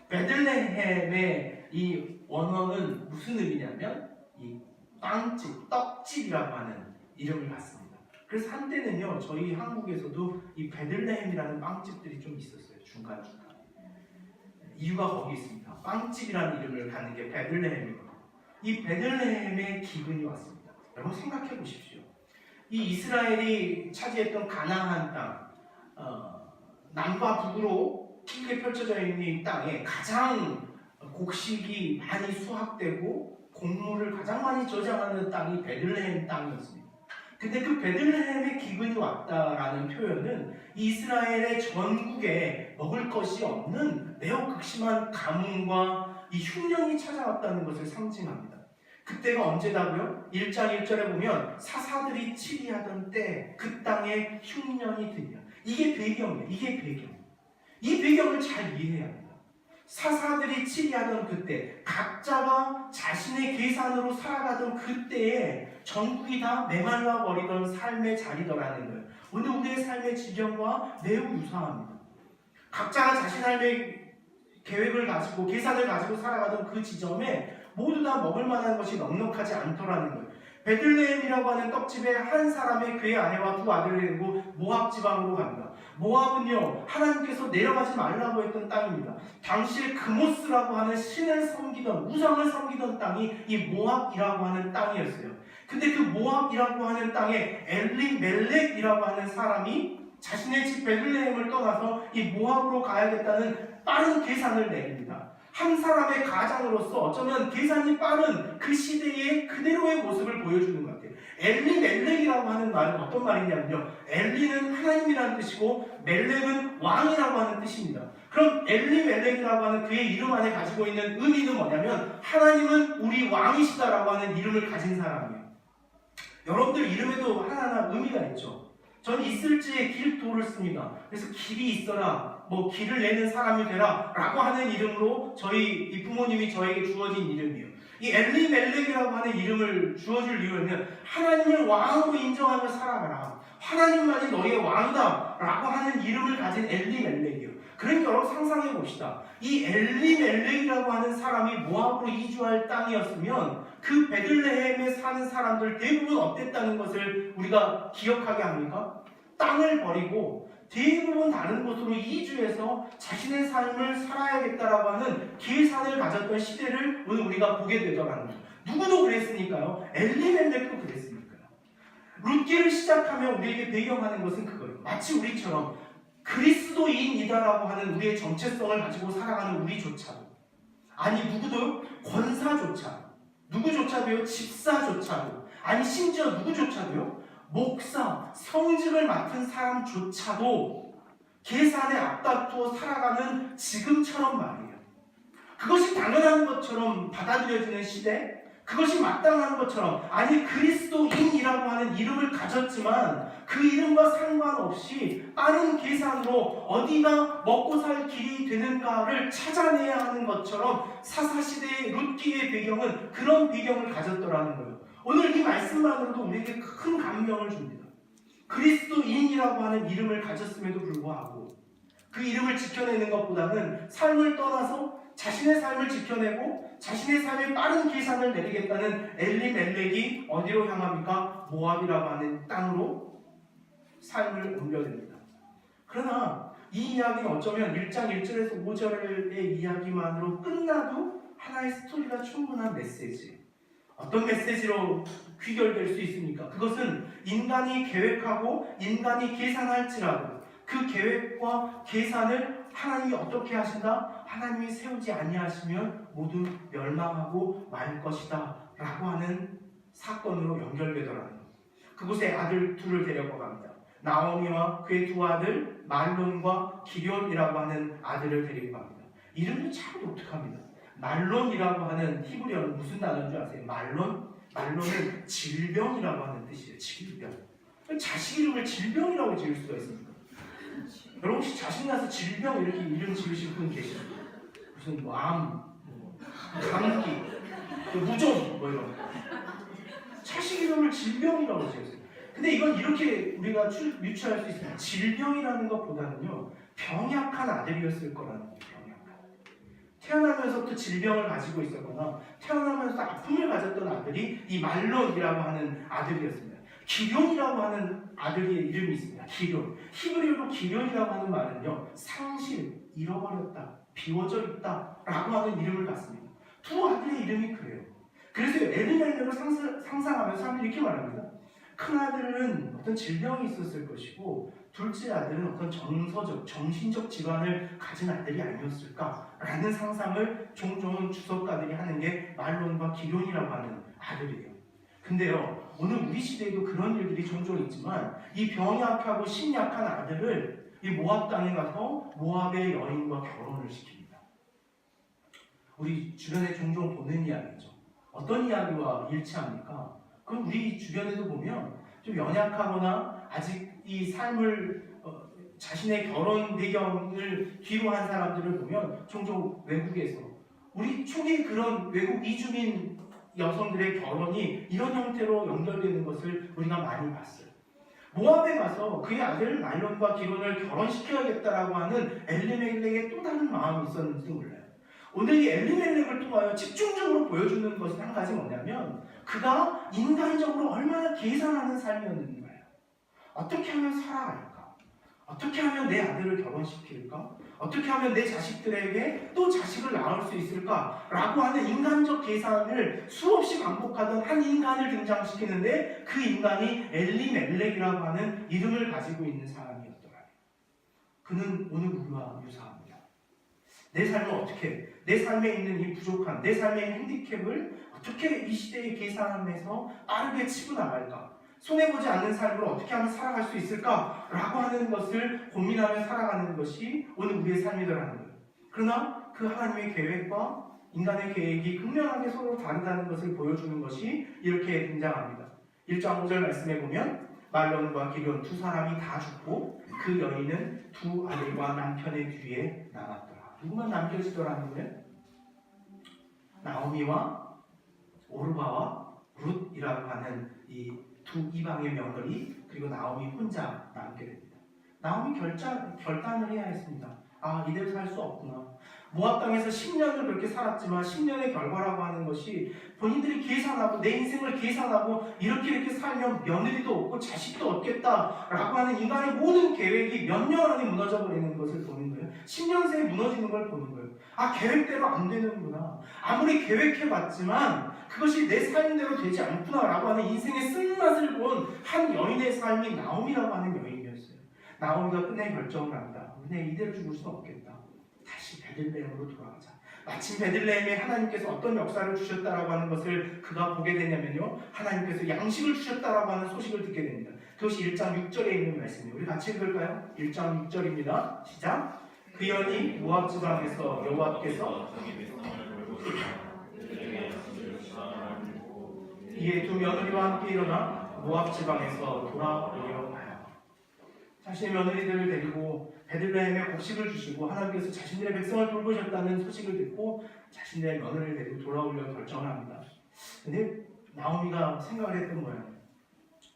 베들레헴의 이 원어는 무슨 의미냐면 이 빵집, 떡집이라고 하는 이름을 받습니다. 그래서 한때는요 저희 한국에서도 이 베들레헴이라는 빵집들이 좀 있었어요. 중간중간. 이유가 거기 있습니다. 빵집이라는 이름을 갖는 게 베들레헴이거든요. 이 베들레헴의 기근이 왔습니다. 여러분 생각해 보십시오. 이 이스라엘이 차지했던 가나안 땅, 남과 북으로 크게 펼쳐져 있는 이 땅에 가장 곡식이 많이 수확되고 곡물을 가장 많이 저장하는 땅이 베들레헴 땅이었습니다. 근데 그 베들레헴의 기근이 왔다라는 표현은 이스라엘의 전국에 먹을 것이 없는 매우 극심한 가뭄과 이 흉년이 찾아왔다는 것을 상징합니다. 그때가 언제다고요? 1장 1절에 보면 사사들이 치리하던 때 그 땅에 흉년이 들려. 이게 배경이에요. 이게 배경. 이 배경을 잘 이해해야 합니다. 사사들이 치리하던 그때, 각자가 자신의 계산으로 살아가던 그때에 전국이 다 메말라 버리던 삶의 자리더라는 거예요. 오늘 우리의 삶의 지경과 매우 유사합니다. 각자가 자신의 삶의 계획을 가지고 계산을 가지고 살아가던 그 지점에 모두 다 먹을 만한 것이 넉넉하지 않더라는 거예요. 베들레헴이라고 하는 떡집에 한 사람의 그의 아내와 두 아들을 데리고 모압 지방으로 갑니다. 모압은요 하나님께서 내려가지 말라고 했던 땅입니다. 당시에 그모스라고 하는 신을 섬기던 우상을 섬기던 땅이 이 모압이라고 하는 땅이었어요. 근데 그 모압이라고 하는 땅에 엘리멜렉이라고 하는 사람이 자신의 집 베들레헴을 떠나서 이 모압으로 가야겠다는 빠른 계산을 내립니다. 한 사람의 가장으로서 어쩌면 계산이 빠른 그 시대의 그대로의 모습을 보여주는 것 같아요. 엘리멜렉이라고 하는 말은 어떤 말이냐면요, 엘리는 하나님이라는 뜻이고 멜렉은 왕이라고 하는 뜻입니다. 그럼 엘리멜렉이라고 하는 그의 이름 안에 가지고 있는 의미는 뭐냐면 하나님은 우리 왕이시다라고 하는 이름을 가진 사람이에요. 여러분들 이름에도 하나하나 의미가 있죠. 전 있을지에 길도를 씁니다. 그래서 길이 있어라, 뭐 길을 내는 사람이 되라 라고 하는 이름으로 이 부모님이 저에게 주어진 이름이에요. 이 엘리멜렉이라고 하는 이름을 주어줄 이유는 하나님을 왕으로 인정하며 살아가라, 하나님만이 너희의 왕이다 라고 하는 이름을 가진 엘리멜렉이에요. 그러니까 여러분 상상해 봅시다. 이 엘리멜렉이라고 하는 사람이 모압으로 이주할 땅이었으면 그 베들레헴에 사는 사람들 대부분 어땠다는 것을 우리가 기억하게 합니까? 땅을 버리고 대부분 다른 곳으로 이주해서 자신의 삶을 살아야겠다라고 하는 계산을 가졌던 시대를 오늘 우리가 보게 되더라는 거예요. 누구도 그랬으니까요. 엘리멜렉도 그랬으니까요. 룻기를 시작하면 우리에게 배경하는 것은 그거예요. 마치 우리처럼 그리스도인이다라고 하는 우리의 정체성을 가지고 살아가는 우리조차도, 아니 누구도 권사조차, 누구조차도요, 집사조차도, 아니 심지어 누구조차도요, 목사, 성직을 맡은 사람조차도 계산에 앞다투어 살아가는 지금처럼 말이에요. 그것이 당연한 것처럼 받아들여지는 시대, 그것이 마땅한 것처럼, 아니 그리스도인이라고 하는 이름을 가졌지만 그 이름과 상관없이 빠른 계산으로 어디가 먹고 살 길이 되는가를 찾아내야 하는 것처럼 사사시대의 룻기의 배경은 그런 배경을 가졌더라는 거예요. 오늘 이 말씀만으로도 우리에게 큰 감명을 줍니다. 그리스도인이라고 하는 이름을 가졌음에도 불구하고 그 이름을 지켜내는 것보다는 삶을 떠나서 자신의 삶을 지켜내고 자신의 삶에 빠른 계산을 내리겠다는 엘리멜렉이 어디로 향합니까? 모압이라고 하는 땅으로 삶을 옮겨냅니다. 그러나 이 이야기는 어쩌면 1장 1절에서 5절의 이야기만으로 끝나도 하나의 스토리가 충분한 메시지예요. 어떤 메시지로 귀결될 수 있습니까? 그것은 인간이 계획하고 인간이 계산할지라도 그 계획과 계산을 하나님이 어떻게 하신다? 하나님이 세우지 아니하시면 모두 멸망하고 말 것이다 라고 하는 사건으로 연결되더라는 거예요. 그곳에 아들 둘을 데려가 갑니다. 나오미와 그의 두 아들 말론과 기럇이라고 하는 아들을 데리고 갑니다. 이름도 참 독특합니다. 말론이라고 하는 히브리어는 무슨 단어인 줄 아세요? 말론은 질병이라고 하는 뜻이에요. 질병. 자식 이름을 질병이라고 지을 수가 있습니까? 여러분 혹시 자식 나서 질병 이렇게 이름 지으실 분 계십니까? 무슨 뭐 암, 감기, 무좀 뭐 이런. 자식 이름을 질병이라고 지었어요. 근데 이건 이렇게 우리가 유추할 수 있습니다. 질병이라는 것보다는요, 병약한 아들이었을 거라는 거예요. 태어나면서부터 질병을 가지고 있었거나 태어나면서 아픔을 가졌던 아들이 이 말론이라고 하는 아들이었습니다. 기럇이라고 하는 아들의 이름이 있습니다. 기럇. 히브리어로 기럇이라고 하는 말은요, 상실, 잃어버렸다, 비워져 있다 라고 하는 이름을 갖습니다. 두 아들의 이름이 그래요. 그래서 엘리멜렉을 상상하면서 사람들이 이렇게 말합니다. 큰 아들은 어떤 질병이 있었을 것이고 둘째 아들은 어떤 정서적, 정신적 질환을 가진 아들이 아니었을까라는 상상을 종종 주석가들이 하는 게 말론과 기럇이라고 하는 아들이에요. 근데요, 오늘 우리 시대에도 그런 일들이 종종 있지만 이 병약하고 심약한 아들을 이 모압 땅에 가서 모압의 여인과 결혼을 시킵니다. 우리 주변에 종종 보는 이야기죠. 어떤 이야기와 일치합니까? 그럼 우리 주변에도 보면 좀 연약하거나 아직 이 삶을 자신의 결혼 배경을 뒤로 한 사람들을 보면 종종 외국에서 우리 초기 그런 외국 이주민 여성들의 결혼이 이런 형태로 연결되는 것을 우리가 많이 봤어요. 모압에 가서 그의 아들 말론과 기럇을 결혼시켜야겠다라고 하는 엘리멜렉의 또 다른 마음이 있었는지도 몰라요. 오늘 이 엘리멜렉을 통하여 집중적으로 보여주는 것은 한 가지 뭐냐면 그가 인간적으로 얼마나 계산하는 삶이었는 거예요. 어떻게 하면 살아갈까? 어떻게 하면 내 아들을 결혼시킬까? 어떻게 하면 내 자식들에게 또 자식을 낳을 수 있을까? 라고 하는 인간적 계산을 수없이 반복하던 한 인간을 등장시키는데 그 인간이 엘리멜렉이라고 하는 이름을 가지고 있는 사람이었더라고요. 그는 오늘 우리와 유사합니다. 내 삶을 어떻게, 내 삶에 있는 이 부족함, 내 삶의 핸디캡을 어떻게 이 시대의 계산에서 빠르게 치고 나갈까? 손해보지 않는 삶을 어떻게 하면 살아갈 수 있을까? 라고 하는 것을 고민하며 살아가는 것이 오늘 우리의 삶이더라는 거예요. 그러나 그 하나님의 계획과 인간의 계획이 극명하게 서로 다르다는 것을 보여주는 것이 이렇게 등장합니다. 1장 5절 말씀에 보면 말론과 기럇 두 사람이 다 죽고 그 여인은 두 아들과 남편의 뒤에 남았더라. 누구만 남겨지더라는 거예요? 나오미와 오르바와 룻이라고 하는 이 두 이방의 며느리 그리고 나오미 혼자 남게 됩니다. 나오미 결단을 해야 했습니다. 아, 이대로 살 수 없구나. 모압 땅에서 10년을 그렇게 살았지만 10년의 결과라고 하는 것이 본인들이 계산하고 내 인생을 계산하고 이렇게 살면 며느리도 없고 자식도 없겠다라고 하는 인간의 모든 계획이 몇 년 안에 무너져 버리는 것을 보는 거예요. 10년 새에 무너지는 걸 보는 거예요. 아, 계획대로 안 되는구나. 아무리 계획해봤지만 그것이 내 삶대로 되지 않구나라고 하는 인생의 쓴맛을 본 한 여인의 삶이 나오미라고 하는 여인이었어요. 나오미가 끝내 결정을 합니다. 우리 이대로 죽을 수는 없겠다. 다시 베들레헴으로 돌아가자. 마침 베들레헴에 하나님께서 어떤 역사를 주셨다라고 하는 것을 그가 보게 되냐면요, 하나님께서 양식을 주셨다라고 하는 소식을 듣게 됩니다. 그것이 1장 6절에 있는 말씀이에요. 우리 같이 읽을까요? 1장 6절입니다. 시작. 그 여인이 모압 지방에서 여호와께서 이에 두 며느리와 함께 일어나 모압 지방에서 돌아오려 하여 자신의 며느리들을 데리고 베들레헴에 곡식을 주시고 하나님께서 자신들의 백성을 돌보셨다는 소식을 듣고 자신의 며느리를 데리고 돌아오려 결정을 합니다. 근데 나오미가 생각을 했던 거예요.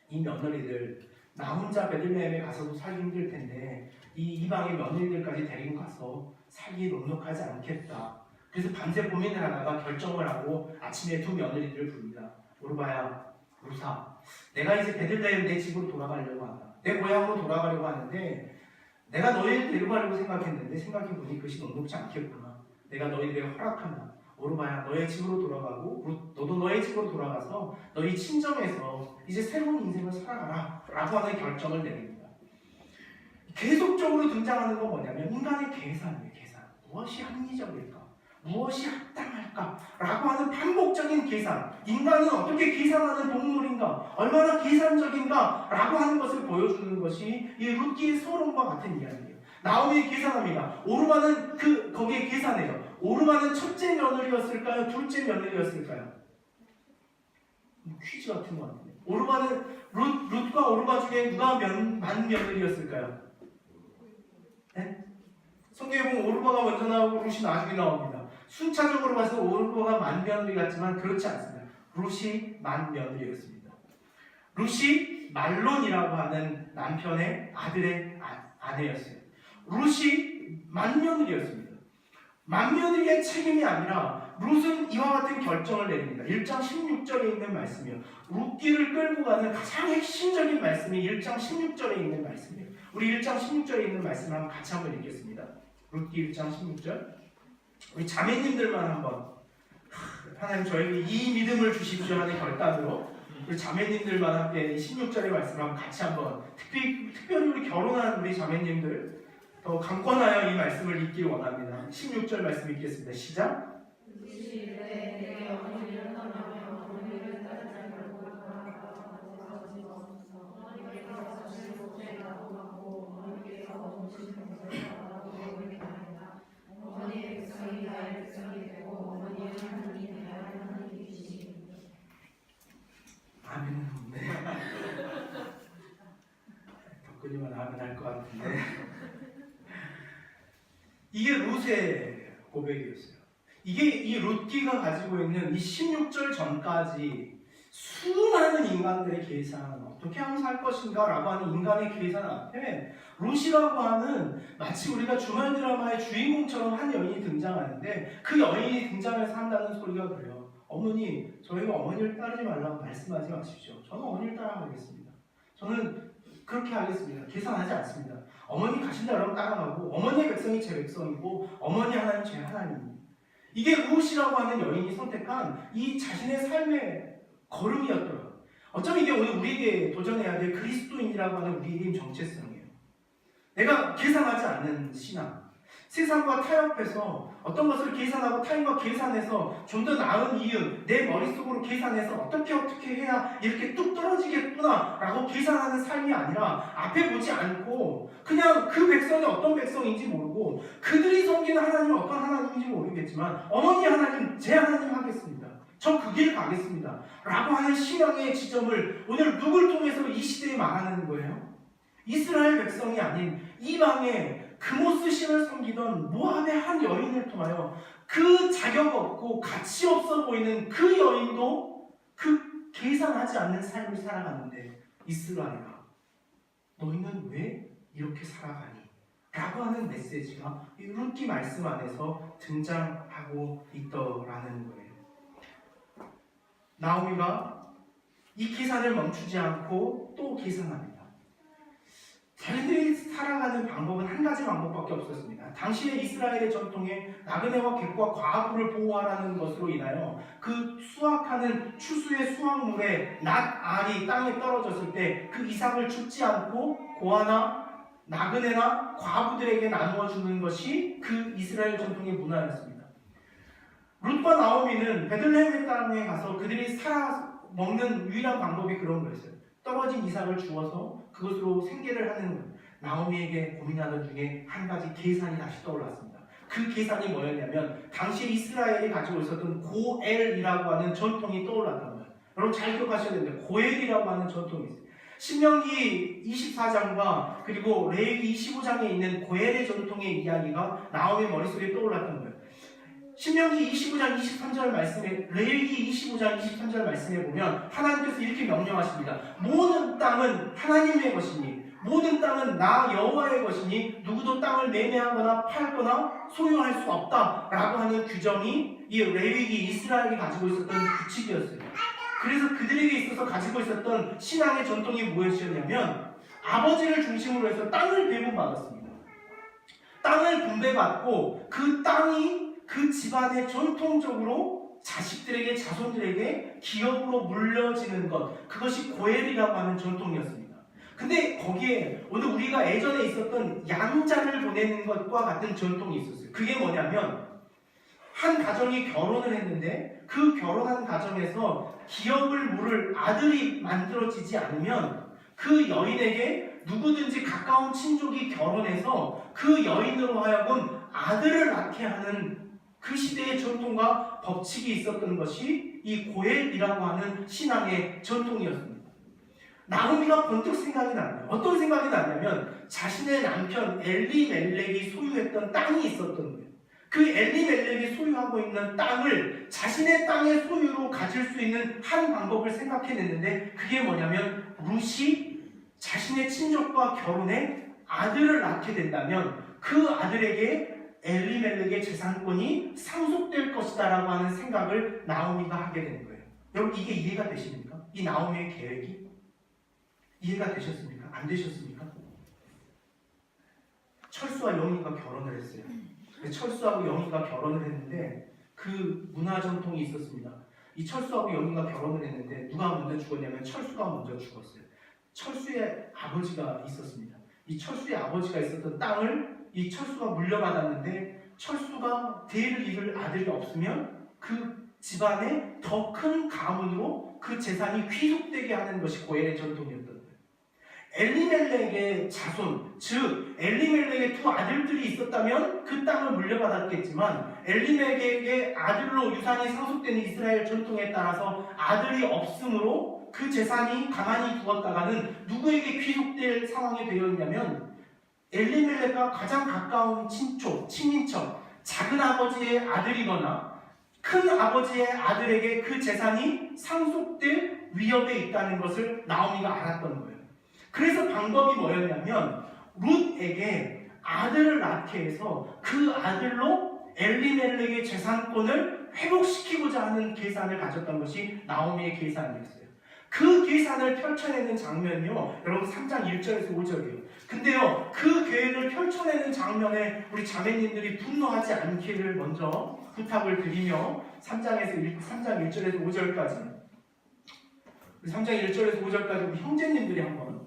이 며느리들 나 혼자 베들레헴에 가서도 살기 힘들 텐데 이 이방의 며느리들까지 데리고 가서 살기 넉넉하지 않겠다. 그래서 밤새 고민을 하다가 결정을 하고 아침에 두 며느리들을 부릅니다. 오르바야, 루사, 내가 이제 베들레헴 내 집으로 돌아가려고 한다. 내 고향으로 돌아가려고 하는데 내가 너희를 데려가려고 생각했는데 생각해보니 그것이 녹록지 않겠구나. 내가 너희에게 허락한다. 오르바야, 너의 집으로 돌아가고 너도 너의 집으로 돌아가서 너희 친정에서 이제 새로운 인생을 살아가라 라고 하는 결정을 내립니다. 계속적으로 등장하는 건 뭐냐면 인간의 계산이에요. 계산. 무엇이 합리적일까? 무엇이 합당할까? 라고 하는 반복적인 계산. 인간은 어떻게 계산하는 동물인가? 얼마나 계산적인가? 라고 하는 것을 보여주는 것이 이 룻기의 서론과 같은 이야기예요. 나오미 계산합니다. 오르마는 거기에 계산해요. 오르마는 첫째 며느리였을까요? 둘째 며느리였을까요? 퀴즈 같은 거 같은데. 오르마는 룻과 오르마 중에 누가 만 며느리였을까요? 네? 성경에 보면 오르마가 먼저 나오고 룻이 나중에 나옵니다. 순차적으로 봐서 오르마가 만 며느리 같지만 그렇지 않습니다. 룻이 만 며느리였습니다. 룻이 말론이라고 하는 남편의 아들의 아내였어요. 룻이 만 며느리였습니다. 만 며느리의 책임이 아니라 룻은 이와 같은 결정을 내립니다. 1장 16절에 있는 말씀이요. 룻기를 끌고 가는 가장 핵심적인 말씀이 1장 16절에 있는 말씀이에요. 우리 1장 16절에 있는 말씀을 한번 같이 한번 읽겠습니다. 룻기 1장 16절. 우리 자매님들만 한번 하나님 저에게 이 믿음을 주십시오 하는 결단으로 우리 자매님들만 함께 16절의 말씀을 한번 같이 한번 특별히 우리 결혼한 우리 자매님들 더 강권하여 이 말씀을 읽기를 원합니다. 16절 말씀 읽겠습니다. 시작. 아멘은 없네. 덕분이만 아멘 할 것 같은데. 이게 룻의 고백이었어요. 이게 이 룻기가 가지고 있는 이 16절 전까지 수많은 인간들의 계산, 어떻게 하면 살 것인가 라고 하는 인간의 계산 앞에 룻이라고 하는 마치 우리가 주말 드라마의 주인공처럼 한 여인이 등장하는데 그 여인이 등장해서 한다는 소리가 그래요. 어머니, 저희가 어머니를 따르지 말라고 말씀하지 마십시오. 저는 어머니를 따라가겠습니다. 저는 그렇게 하겠습니다. 계산하지 않습니다. 어머니 가신다 그러면 따라가고 어머니의 백성이 제 백성이고 어머니 하나님 제 하나님입니다. 이게 룻이라고 하는 여인이 선택한 이 자신의 삶의 걸음이었더라고요. 어쩌면 이게 오늘 우리에게 도전해야 될 그리스도인이라고 하는 우리의 정체성이에요. 내가 계산하지 않는 신앙, 세상과 타협해서 어떤 것을 계산하고 타인과 계산해서 좀 더 나은 이유, 내 머릿속으로 계산해서 어떻게 해야 이렇게 뚝 떨어지겠구나 라고 계산하는 삶이 아니라 앞에 보지 않고 그냥 그 백성이 어떤 백성인지 모르고 그들이 섬기는 하나님은 어떤 하나님인지 모르겠지만 어머니 하나님, 제 하나님 하겠습니다. 저 그 길 가겠습니다 라고 하는 신앙의 지점을 오늘 누굴 통해서 이 시대에 말하는 거예요? 이스라엘 백성이 아닌 이방의 그모스 신을 섬기던 모압의 한 여인을 통하여 그 자격 없고 가치 없어 보이는 그 여인도 그 계산하지 않는 삶을 살아가는데 이스라엘아, 너희는 왜 이렇게 살아가니? 라고 하는 메시지가 이 룻기 말씀 안에서 등장하고 있더라는 거예요. 나오미가 이 계산을 멈추지 않고 또 계산합니다. 자기들이 살아가는 방법은 한 가지 방법밖에 없었습니다. 당시의 이스라엘의 전통에 나그네와 객과 과부를 보호하라는 것으로 인하여 그 수확하는 추수의 수확물에 낫, 알이 땅에 떨어졌을 때 그 이삭을 줍지 않고 고아나 나그네나 과부들에게 나누어 주는 것이 그 이스라엘 전통의 문화였습니다. 룻과 나오미는 베들레헴의 땅에 가서 그들이 살아 먹는 유일한 방법이 그런 거였어요. 떨어진 이삭을 주어서 그것으로 생계를 하는 거예요. 나오미에게 고민하던 중에 한 가지 계산이 다시 떠올랐습니다. 그 계산이 뭐였냐면 당시 이스라엘이 가지고 있었던 고엘이라고 하는 전통이 떠올랐던 거예요. 여러분 잘 기억하셔야 되는데 고엘이라고 하는 전통이 있어요. 신명기 24장과 그리고 레위기 25장에 있는 고엘의 전통의 이야기가 나오미 머릿속에 떠올랐던 거예요. 신명기 25장 23절 말씀에 레위기 25장 23절 말씀에 보면 하나님께서 이렇게 명령하십니다. 모든 땅은 하나님의 것이니 모든 땅은 나 여호와의 것이니 누구도 땅을 매매하거나 팔거나 소유할 수 없다라고 하는 규정이 이 레위기 이스라엘이 가지고 있었던 규칙이었어요. 그래서 그들에게 있어서 가지고 있었던 신앙의 전통이 무엇이었냐면 아버지를 중심으로 해서 땅을 배분받았습니다. 땅을 분배받고 그 땅이 그 집안의 전통적으로 자식들에게 자손들에게 기업으로 물려지는 것, 그것이 고엘이라고 하는 전통이었습니다. 근데 거기에 오늘 우리가 예전에 있었던 양자를 보내는 것과 같은 전통이 있었어요. 그게 뭐냐면 한 가정이 결혼을 했는데 그 결혼한 가정에서 기업을 물을 아들이 만들어지지 않으면 그 여인에게 누구든지 가까운 친족이 결혼해서 그 여인으로 하여금 아들을 낳게 하는 그 시대의 전통과 법칙이 있었던 것이 이 고엘이라고 하는 신앙의 전통이었습니다. 나오미가 번뜩 생각이 나요. 어떤 생각이 나냐면 자신의 남편 엘리멜렉이 소유했던 땅이 있었던 거예요. 그 엘리멜렉이 소유하고 있는 땅을 자신의 땅의 소유로 가질 수 있는 한 방법을 생각해냈는데 그게 뭐냐면 룻이 자신의 친족과 결혼해 아들을 낳게 된다면 그 아들에게 엘리멜렉의 재산권이 상속될 것이다 라고 하는 생각을 나오미가 하게 되는 거예요. 여러분 이게 이해가 되십니까? 이 나오미의 계획이? 이해가 되셨습니까? 안 되셨습니까? 철수와 영희가 결혼을 했어요. 철수하고 영희가 결혼을 했는데 그 문화 전통이 있었습니다. 이 철수하고 영희가 결혼을 했는데 누가 먼저 죽었냐면 철수가 먼저 죽었어요. 철수의 아버지가 있었습니다. 이 철수의 아버지가 있었던 땅을 이 철수가 물려받았는데 철수가 대를 이을 아들이 없으면 그 집안에 더 큰 가문으로 그 재산이 귀속되게 하는 것이 고엘의 전통이었던 거예요. 엘리멜렉의 자손, 즉 엘리멜렉의 두 아들들이 있었다면 그 땅을 물려받았겠지만 엘리멜렉의 아들로 유산이 상속되는 이스라엘 전통에 따라서 아들이 없으므로 그 재산이 가만히 두었다가는 누구에게 귀속될 상황이 되어 있냐면 엘리멜렉과 가장 가까운 친인척, 작은 아버지의 아들이거나 큰 아버지의 아들에게 그 재산이 상속될 위협에 있다는 것을 나오미가 알았던 거예요. 그래서 방법이 뭐였냐면 룻에게 아들을 낳게 해서 그 아들로 엘리멜렉의 재산권을 회복시키고자 하는 계산을 가졌던 것이 나오미의 계산이었어요. 그 계산을 펼쳐내는 장면이요, 여러분 3장 1절에서 5절이에요. 근데요, 그 계획을 펼쳐내는 장면에 우리 자매님들이 분노하지 않기를 먼저 부탁을 드리며 3장 1절에서 5절까지 3장 1절에서 5절까지 우리 형제님들이 한번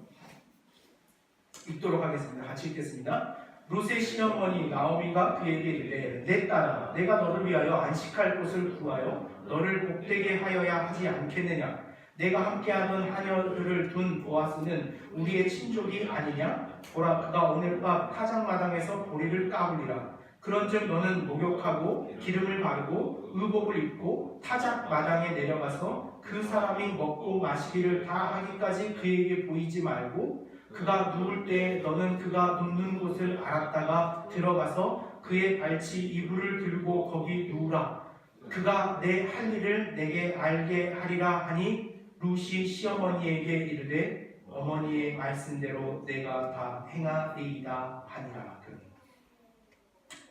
읽도록 하겠습니다. 같이 읽겠습니다. 룻의 시어머니 나오미가 그에게 이르되 내 딸아, 내가 너를 위하여 안식할 곳을 구하여 너를 복되게 하여야 하지 않겠느냐? 내가 함께하던 하녀들을 둔 보아스는 우리의 친족이 아니냐? 보라, 그가 오늘 밤 타작마당에서 보리를 까불리라. 그런즉 너는 목욕하고 기름을 바르고 의복을 입고 타작마당에 내려가서 그 사람이 먹고 마시기를 다 하기까지 그에게 보이지 말고 그가 누울 때 너는 그가 눕는 곳을 알았다가 들어가서 그의 발치 이불을 들고 거기 누우라. 그가 내 할 일을 내게 알게 하리라 하니 룻이 시어머니에게 이르되 어머니의 말씀대로 내가 다 행하리이다 하니라.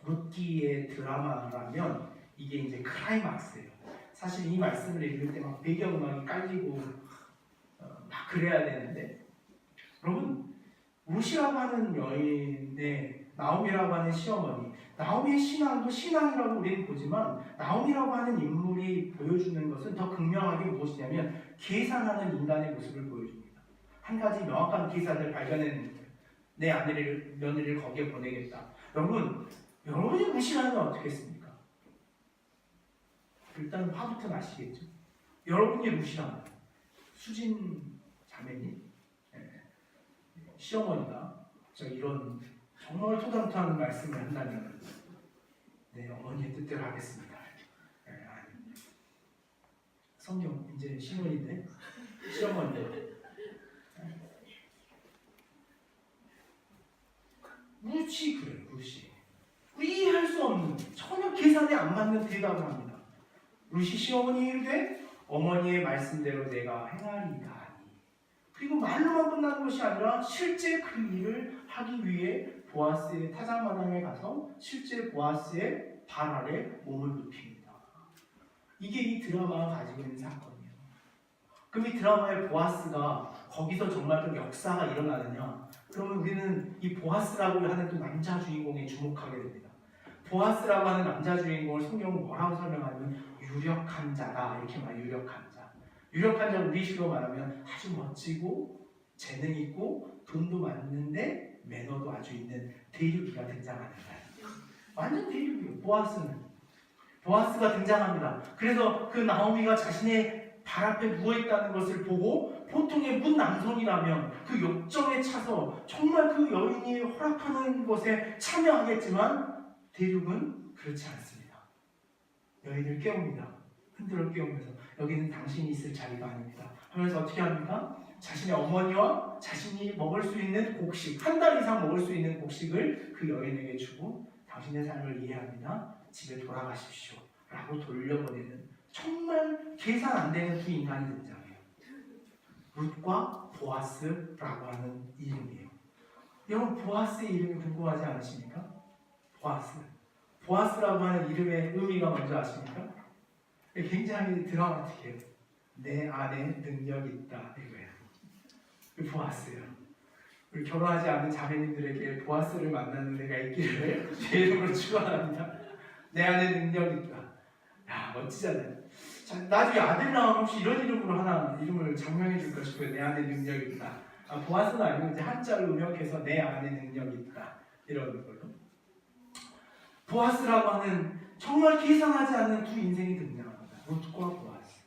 룻기의 드라마라면 이게 이제 클라이막스예요. 사실 이 말씀을 읽을 때 막 배경음악이 깔리고 막 그래야 되는데, 여러분, 룻이라고 하는 여인의 나오미라고 하는 시어머니, 나오미의 신앙도 신앙이라고 우리는 보지만 나오미라고 하는 인물이 보여주는 것은 더 극명하게 무엇이냐면 계산하는 인간의 모습을 보여줍니다. 한 가지 명확한 계산을 발견해낸 거예요. 내 아내를, 며느리를 거기에 보내겠다. 여러분이 룻이라면 어떻겠습니까? 일단 화부터 나시겠죠. 여러분이 룻이라면 수진 자매님, 시어머니가 저 이런 정말 토당토하는 말씀을 한다면 네, 어머니의 뜻대로 하겠습니다. 아니, 성경 이제 신혼인데 시어머니 룻이 그래요. 룻이 이해할 수 없는 전혀 계산에 안 맞는 대답을 합니다. 룻이 시어머니에 이르되 어머니의 말씀대로 내가 행하리이다 하니. 그리고 말로만 끝나는 것이 아니라 실제 그 일을 하기 위해 보아스의 타작마당에 가서 실제 보아스의 발 아래 몸을 눕힙니다. 이게 이 드라마가 가지고 있는 사건이에요. 그럼 이 드라마의 보아스가 거기서 정말 좀 역사가 일어나느냐? 그러면 우리는 이 보아스라고 하는 또 남자 주인공에 주목하게 됩니다. 보아스라고 하는 남자 주인공을 성경은 뭐라고 설명하냐면 유력한 자다, 이렇게 말해요. 유력한 자. 유력한 자, 우리식으로 말하면 아주 멋지고 재능 있고 돈도 많은데 매너도 아주 있는 대륙이가 등장하는 거예요. 완전 대륙이에요. 보아스가 등장합니다. 그래서 그 나오미가 자신의 발 앞에 누워있다는 것을 보고 보통의 문남성이라면 그 욕정에 차서 정말 그 여인이 허락하는 것에 참여하겠지만 대륙은 그렇지 않습니다. 여인을 깨웁니다. 흔들어 깨우면서 여기는 당신이 있을 자리가 아닙니다 하면서 어떻게 합니까? 자신의 어머니와 자신이 먹을 수 있는 곡식, 한 달 이상 먹을 수 있는 곡식을 그 여인에게 주고 당신의 삶을 이해합니다. 집에 돌아가십시오 라고 돌려보내는 정말 계산 안 되는 두 인간이 등장해요. 룻과 보아스라고 하는 이름이에요. 여러분, 보아스의 이름이 궁금하지 않으십니까? 보아스라고 하는 이름의 의미가 뭔지 아십니까? 굉장히 드라마틱해요. 내 안에 능력이 있다, 이거예요. 보아스예요. 우리 결혼하지 않은 자매님들에게 보아스를 만나는 데가 있기를 제 이름으로 축원합니다. 내 안에 능력이 있다. 야, 멋지잖아요. 자, 나중에 아들 나오면 혹시 이런 이름으로 하나 이름을 장명해 줄까 싶어요. 내 안에 능력이 있다. 보아스는 아니고 이제 한자를 음역해서 내 안에 능력이 있다, 이런 걸로. 보아스라고 하는 정말 계산하지 않는 두 인생이 등장합니다. 룻과 보아스.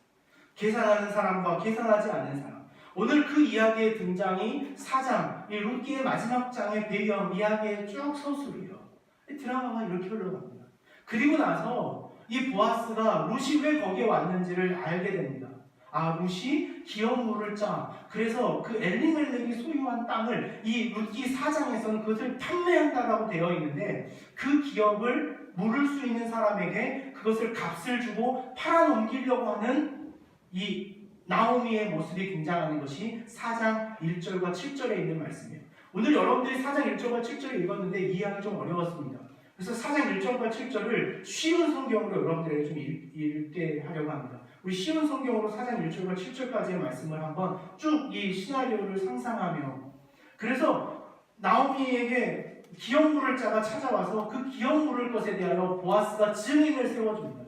계산하는 사람과 계산하지 않는 사람. 오늘 그 이야기의 등장이 4장, 이 룻기의 마지막 장의 배경 이야기의 쭉 서술이에요. 드라마가 이렇게 흘러갑니다. 그리고 나서 이 보아스가 룻이 왜 거기에 왔는지를 알게 됩니다. 룻이 기업물을 짜. 그래서 그 엘리멜렉이 소유한 땅을 이 룻기 4장에서는 그것을 판매한다라고 되어 있는데 그 기업을 물을 수 있는 사람에게 그것을 값을 주고 팔아넘기려고 하는 이 나오미의 모습이 등장하는 것이 4장 1절과 7절에 있는 말씀이에요. 오늘 여러분들이 4장 1절과 7절을 읽었는데 이해하기 좀 어려웠습니다. 그래서 4장 1절과 7절을 쉬운 성경으로 여러분들에게 좀 읽게 하려고 합니다. 우리 쉬운 성경으로 4장 1절과 7절까지의 말씀을 한번 쭉 이 시나리오를 상상하며, 그래서 나오미에게 기업물을 짜가 찾아와서 그 기업물을 것에 대하여 보아스가 증인을 세워줍니다.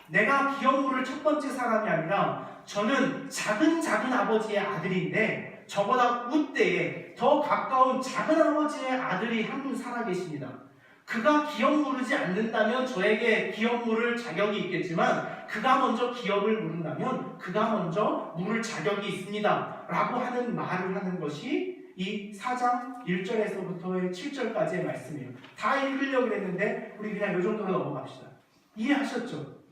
내가 기업물을 첫 번째 사람이 아니라 저는 작은 아버지의 아들인데 저보다 웃대에 더 가까운 작은 아버지의 아들이 한 분 살아계십니다. 그가 기업 물으지 않는다면 저에게 기업 물을 자격이 있겠지만 그가 먼저 기업을 물은다면 그가 먼저 물을 자격이 있습니다 라고 하는 말을 하는 것이 이 4장 1절에서부터의 7절까지의 말씀이에요. 다 읽으려고 했는데 우리 그냥 이 정도로 넘어갑시다. 이해하셨죠?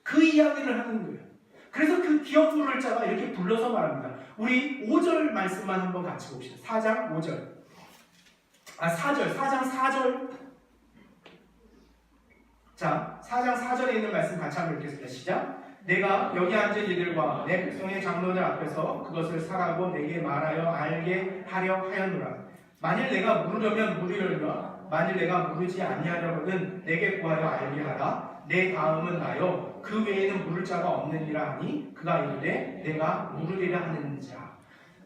그 이야기를 하는 거예요. 그래서 그 기업 물을 자가 이렇게 불러서 말합니다. 우리 5절 말씀만 한번 같이 봅시다. 4장 5절. 4장 4절. 자, 4장 4절에 있는 말씀 같이 한번 읽겠습니다. 시작. 내가 여기 앉은 이들과 내 백성의 장로들 앞에서 그것을 사라고 내게 말하여 알게 하려 하였노라. 만일 내가 물으려면 물으려니와 만일 내가 물으지 아니하려거든 내게 구하여 알게 하라. 내 다음은 나요 그 외에는 물을 자가 없느니라 하니 그가 이르되 내가 물으리라 하는지라.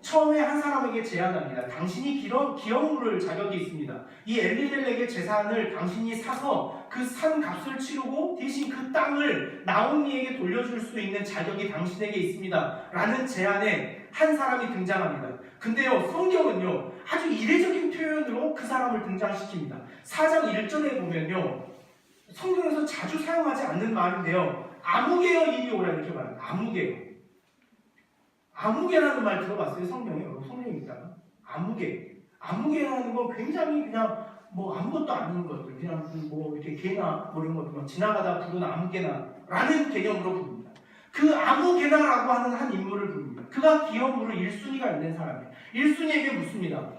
처음에 한 사람에게 제안합니다. 당신이 기업 물을 자격이 있습니다. 이 엘리멜렉의 재산을 당신이 사서 그 산 값을 치르고 대신 그 땅을 나오미에게 돌려줄 수 있는 자격이 당신에게 있습니다. 라는 제안에 한 사람이 등장합니다. 근데요, 성경은요 아주 이례적인 표현으로 그 사람을 등장시킵니다. 4장 1절에 보면요, 성경에서 자주 사용하지 않는 말인데요, 아무개여 이리 오라 이렇게 말합니다. 아무개여. 아무개라는 말 들어봤어요? 성경에? 성경에 있다가 아무개라는 건 굉장히 그냥 뭐 아무것도 아닌 것들, 그냥 뭐 이렇게 개나 뭐 이런 것들, 지나가다 부르는 아무개나라는 개념으로 부릅니다. 그 아무개나라고 하는 한 인물을 부릅니다. 그가 기업으로 1순위가 있는 사람이에요. 1순위에게 묻습니다.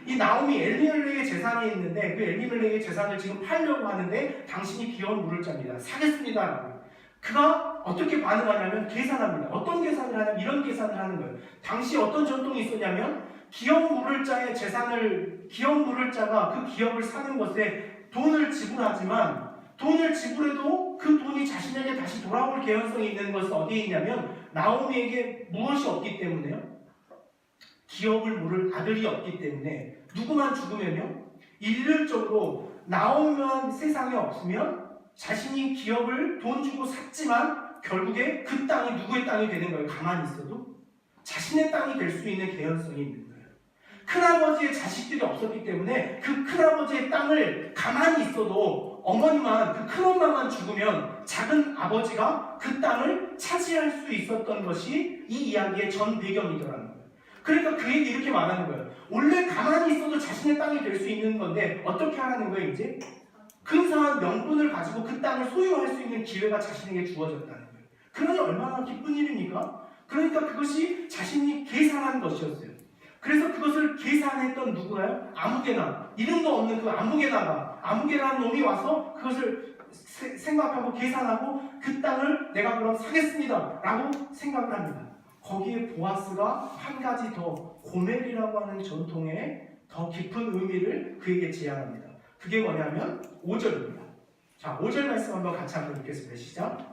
이 나오미 엘리멜렉의 재산이 있는데 그 엘리멜렉의 재산을 지금 팔려고 하는데 당신이 기업 물을 자입니다. 사겠습니다라고. 그가 어떻게 반응하냐면 계산합니다. 어떤 계산을 하냐면 이런 계산을 하는 거예요. 당시 어떤 전통이 있었냐면 기업 물을 자의 재산을, 기업 물을 자가 그 기업을 사는 것에 돈을 지불하지만 돈을 지불해도 그 돈이 자신에게 다시 돌아올 개연성이 있는 것은 어디에 있냐면 나오미에게 무엇이 없기 때문에요? 기업을 물을 아들이 없기 때문에. 누구만 죽으면요, 일률적으로 나오미만 세상에 없으면 자신이 기업을 돈 주고 샀지만 결국에 그 땅이 누구의 땅이 되는 거예요. 가만히 있어도 자신의 땅이 될 수 있는 개연성이 있는 거예요. 큰아버지의 자식들이 없었기 때문에 그 큰아버지의 땅을 가만히 있어도 어머니만, 그 큰엄마만 죽으면 작은 아버지가 그 땅을 차지할 수 있었던 것이 이 이야기의 전 배경이더라는 거예요. 그러니까 그에게 이렇게 말하는 거예요. 원래 가만히 있어도 자신의 땅이 될 수 있는 건데 어떻게 하라는 거예요? 이제 근사한 명분을 가지고 그 땅을 소유할 수 있는 기회가 자신에게 주어졌다는 거예요. 그러니 얼마나 기쁜 일입니까? 그러니까 그것이 자신이 계산한 것이었어요. 그래서 그것을 계산했던 누구예요? 아무개나, 이름도 없는 그 아무개라는 놈이 와서 그것을 생각하고 계산하고 그 땅을 내가 그럼 사겠습니다 라고 생각을 합니다. 거기에 보아스가 한 가지 더, 고멜이라고 하는 전통의 더 깊은 의미를 그에게 제안합니다. 그게 뭐냐면 5절입니다. 자, 5절 말씀 한번 같이 한번 읽겠습니다. 시작.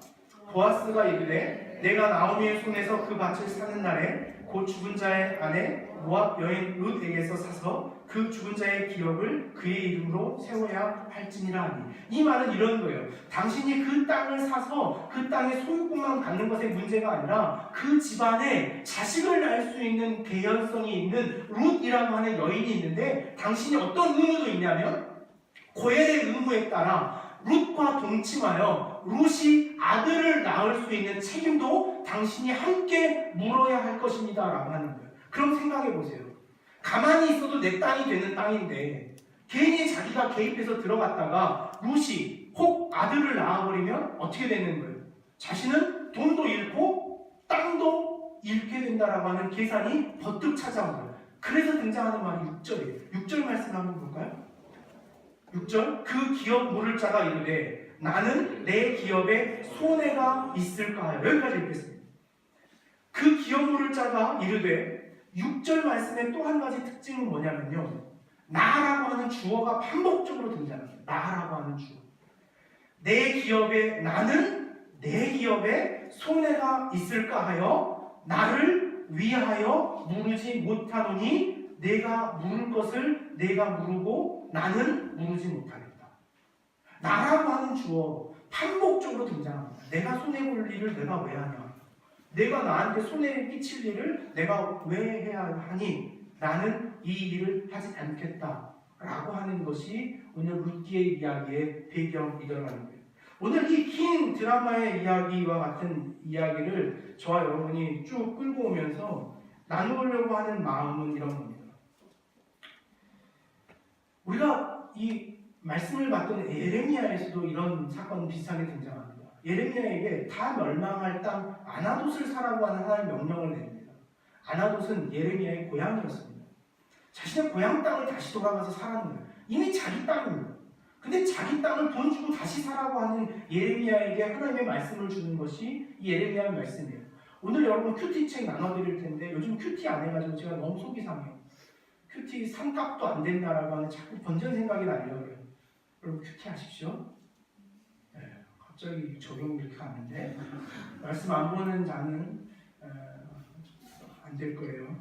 보아스가 이르되 내가 나오미의 손에서 그 밭을 사는 날에 곧 죽은 자의 아내 모압 여인 룻에게서 사서 그 죽은 자의 기업을 그의 이름으로 세워야 할지니라 하니. 이 말은 이런 거예요. 당신이 그 땅을 사서 그 땅의 소유권만 갖는 것의 문제가 아니라 그 집안에 자식을 낳을 수 있는 개연성이 있는 룻이라고 하는 여인이 있는데, 당신이 어떤 의무도 있냐면 고엘의 의무에 따라 룻과 동침하여 룻이 아들을 낳을 수 있는 책임도 당신이 함께 물어야 할 것입니다 라고 하는 거예요. 그럼 생각해 보세요. 가만히 있어도 내 땅이 되는 땅인데 괜히 자기가 개입해서 들어갔다가 룻이 혹 아들을 낳아버리면 어떻게 되는 거예요? 자신은 돈도 잃고 땅도 잃게 된다라고 하는 계산이 버뜩 찾아온 거예요. 그래서 등장하는 말이 6절이에요. 6절 말씀 한번 볼까요? 6절. 그 기업 물을 자가 이르되 나는 내 기업에 손해가 있을까 하여. 여기까지 읽겠습니다. 그 기업 물을 자가 이르되, 6절 말씀의 또 한 가지 특징은 뭐냐면요, 나라고 하는 주어가 반복적으로 등장합니다. 나라고 하는 주어. 내 기업에, 나는 내 기업에 손해가 있을까 하여 나를 위하여 물으지 못하노니 내가 물을 것을 내가 물으고 나는 물으지 못하겠다. 나라고 하는 주어 반복적으로 등장합니다. 내가 손해볼 일을 내가 왜 하냐? 내가 나한테 손해 끼칠 일을 내가 왜 해야 하니? 나는 이 일을 하지 않겠다 라고 하는 것이 오늘 룻기의 이야기의 배경이더라는 거예요. 오늘 이 긴 드라마의 이야기와 같은 이야기를 저와 여러분이 쭉 끌고 오면서 나누려고 하는 마음은 이런 겁니다. 우리가 이 말씀을 받던 예레미야에서도 이런 사건 비슷하게 등장합니다. 예레미야에게 다 멸망할 땅 아나돗을 사라고 하는 하나님의 명령을 냅니다. 아나돗은 예레미야의 고향이었습니다. 자신의 고향 땅을 다시 돌아가서 사라는 거예요. 이미 자기 땅입니다. 근데 자기 땅을 돈 주고 다시 사라고 하는 예레미야에게 하나님의 말씀을 주는 것이 이 예레미야의 말씀이에요. 오늘 여러분 큐티책 나눠드릴 텐데 요즘 큐티 안 해가지고 제가 너무 속이 상해요. 큐티 3값도 안 된다라고 하는 자꾸 번전 생각이 나려고 해요. 여러분 그렇게 하십시오. 네, 갑자기 적용 이렇게 하는데 말씀 안 보는 자는 안 될 거예요.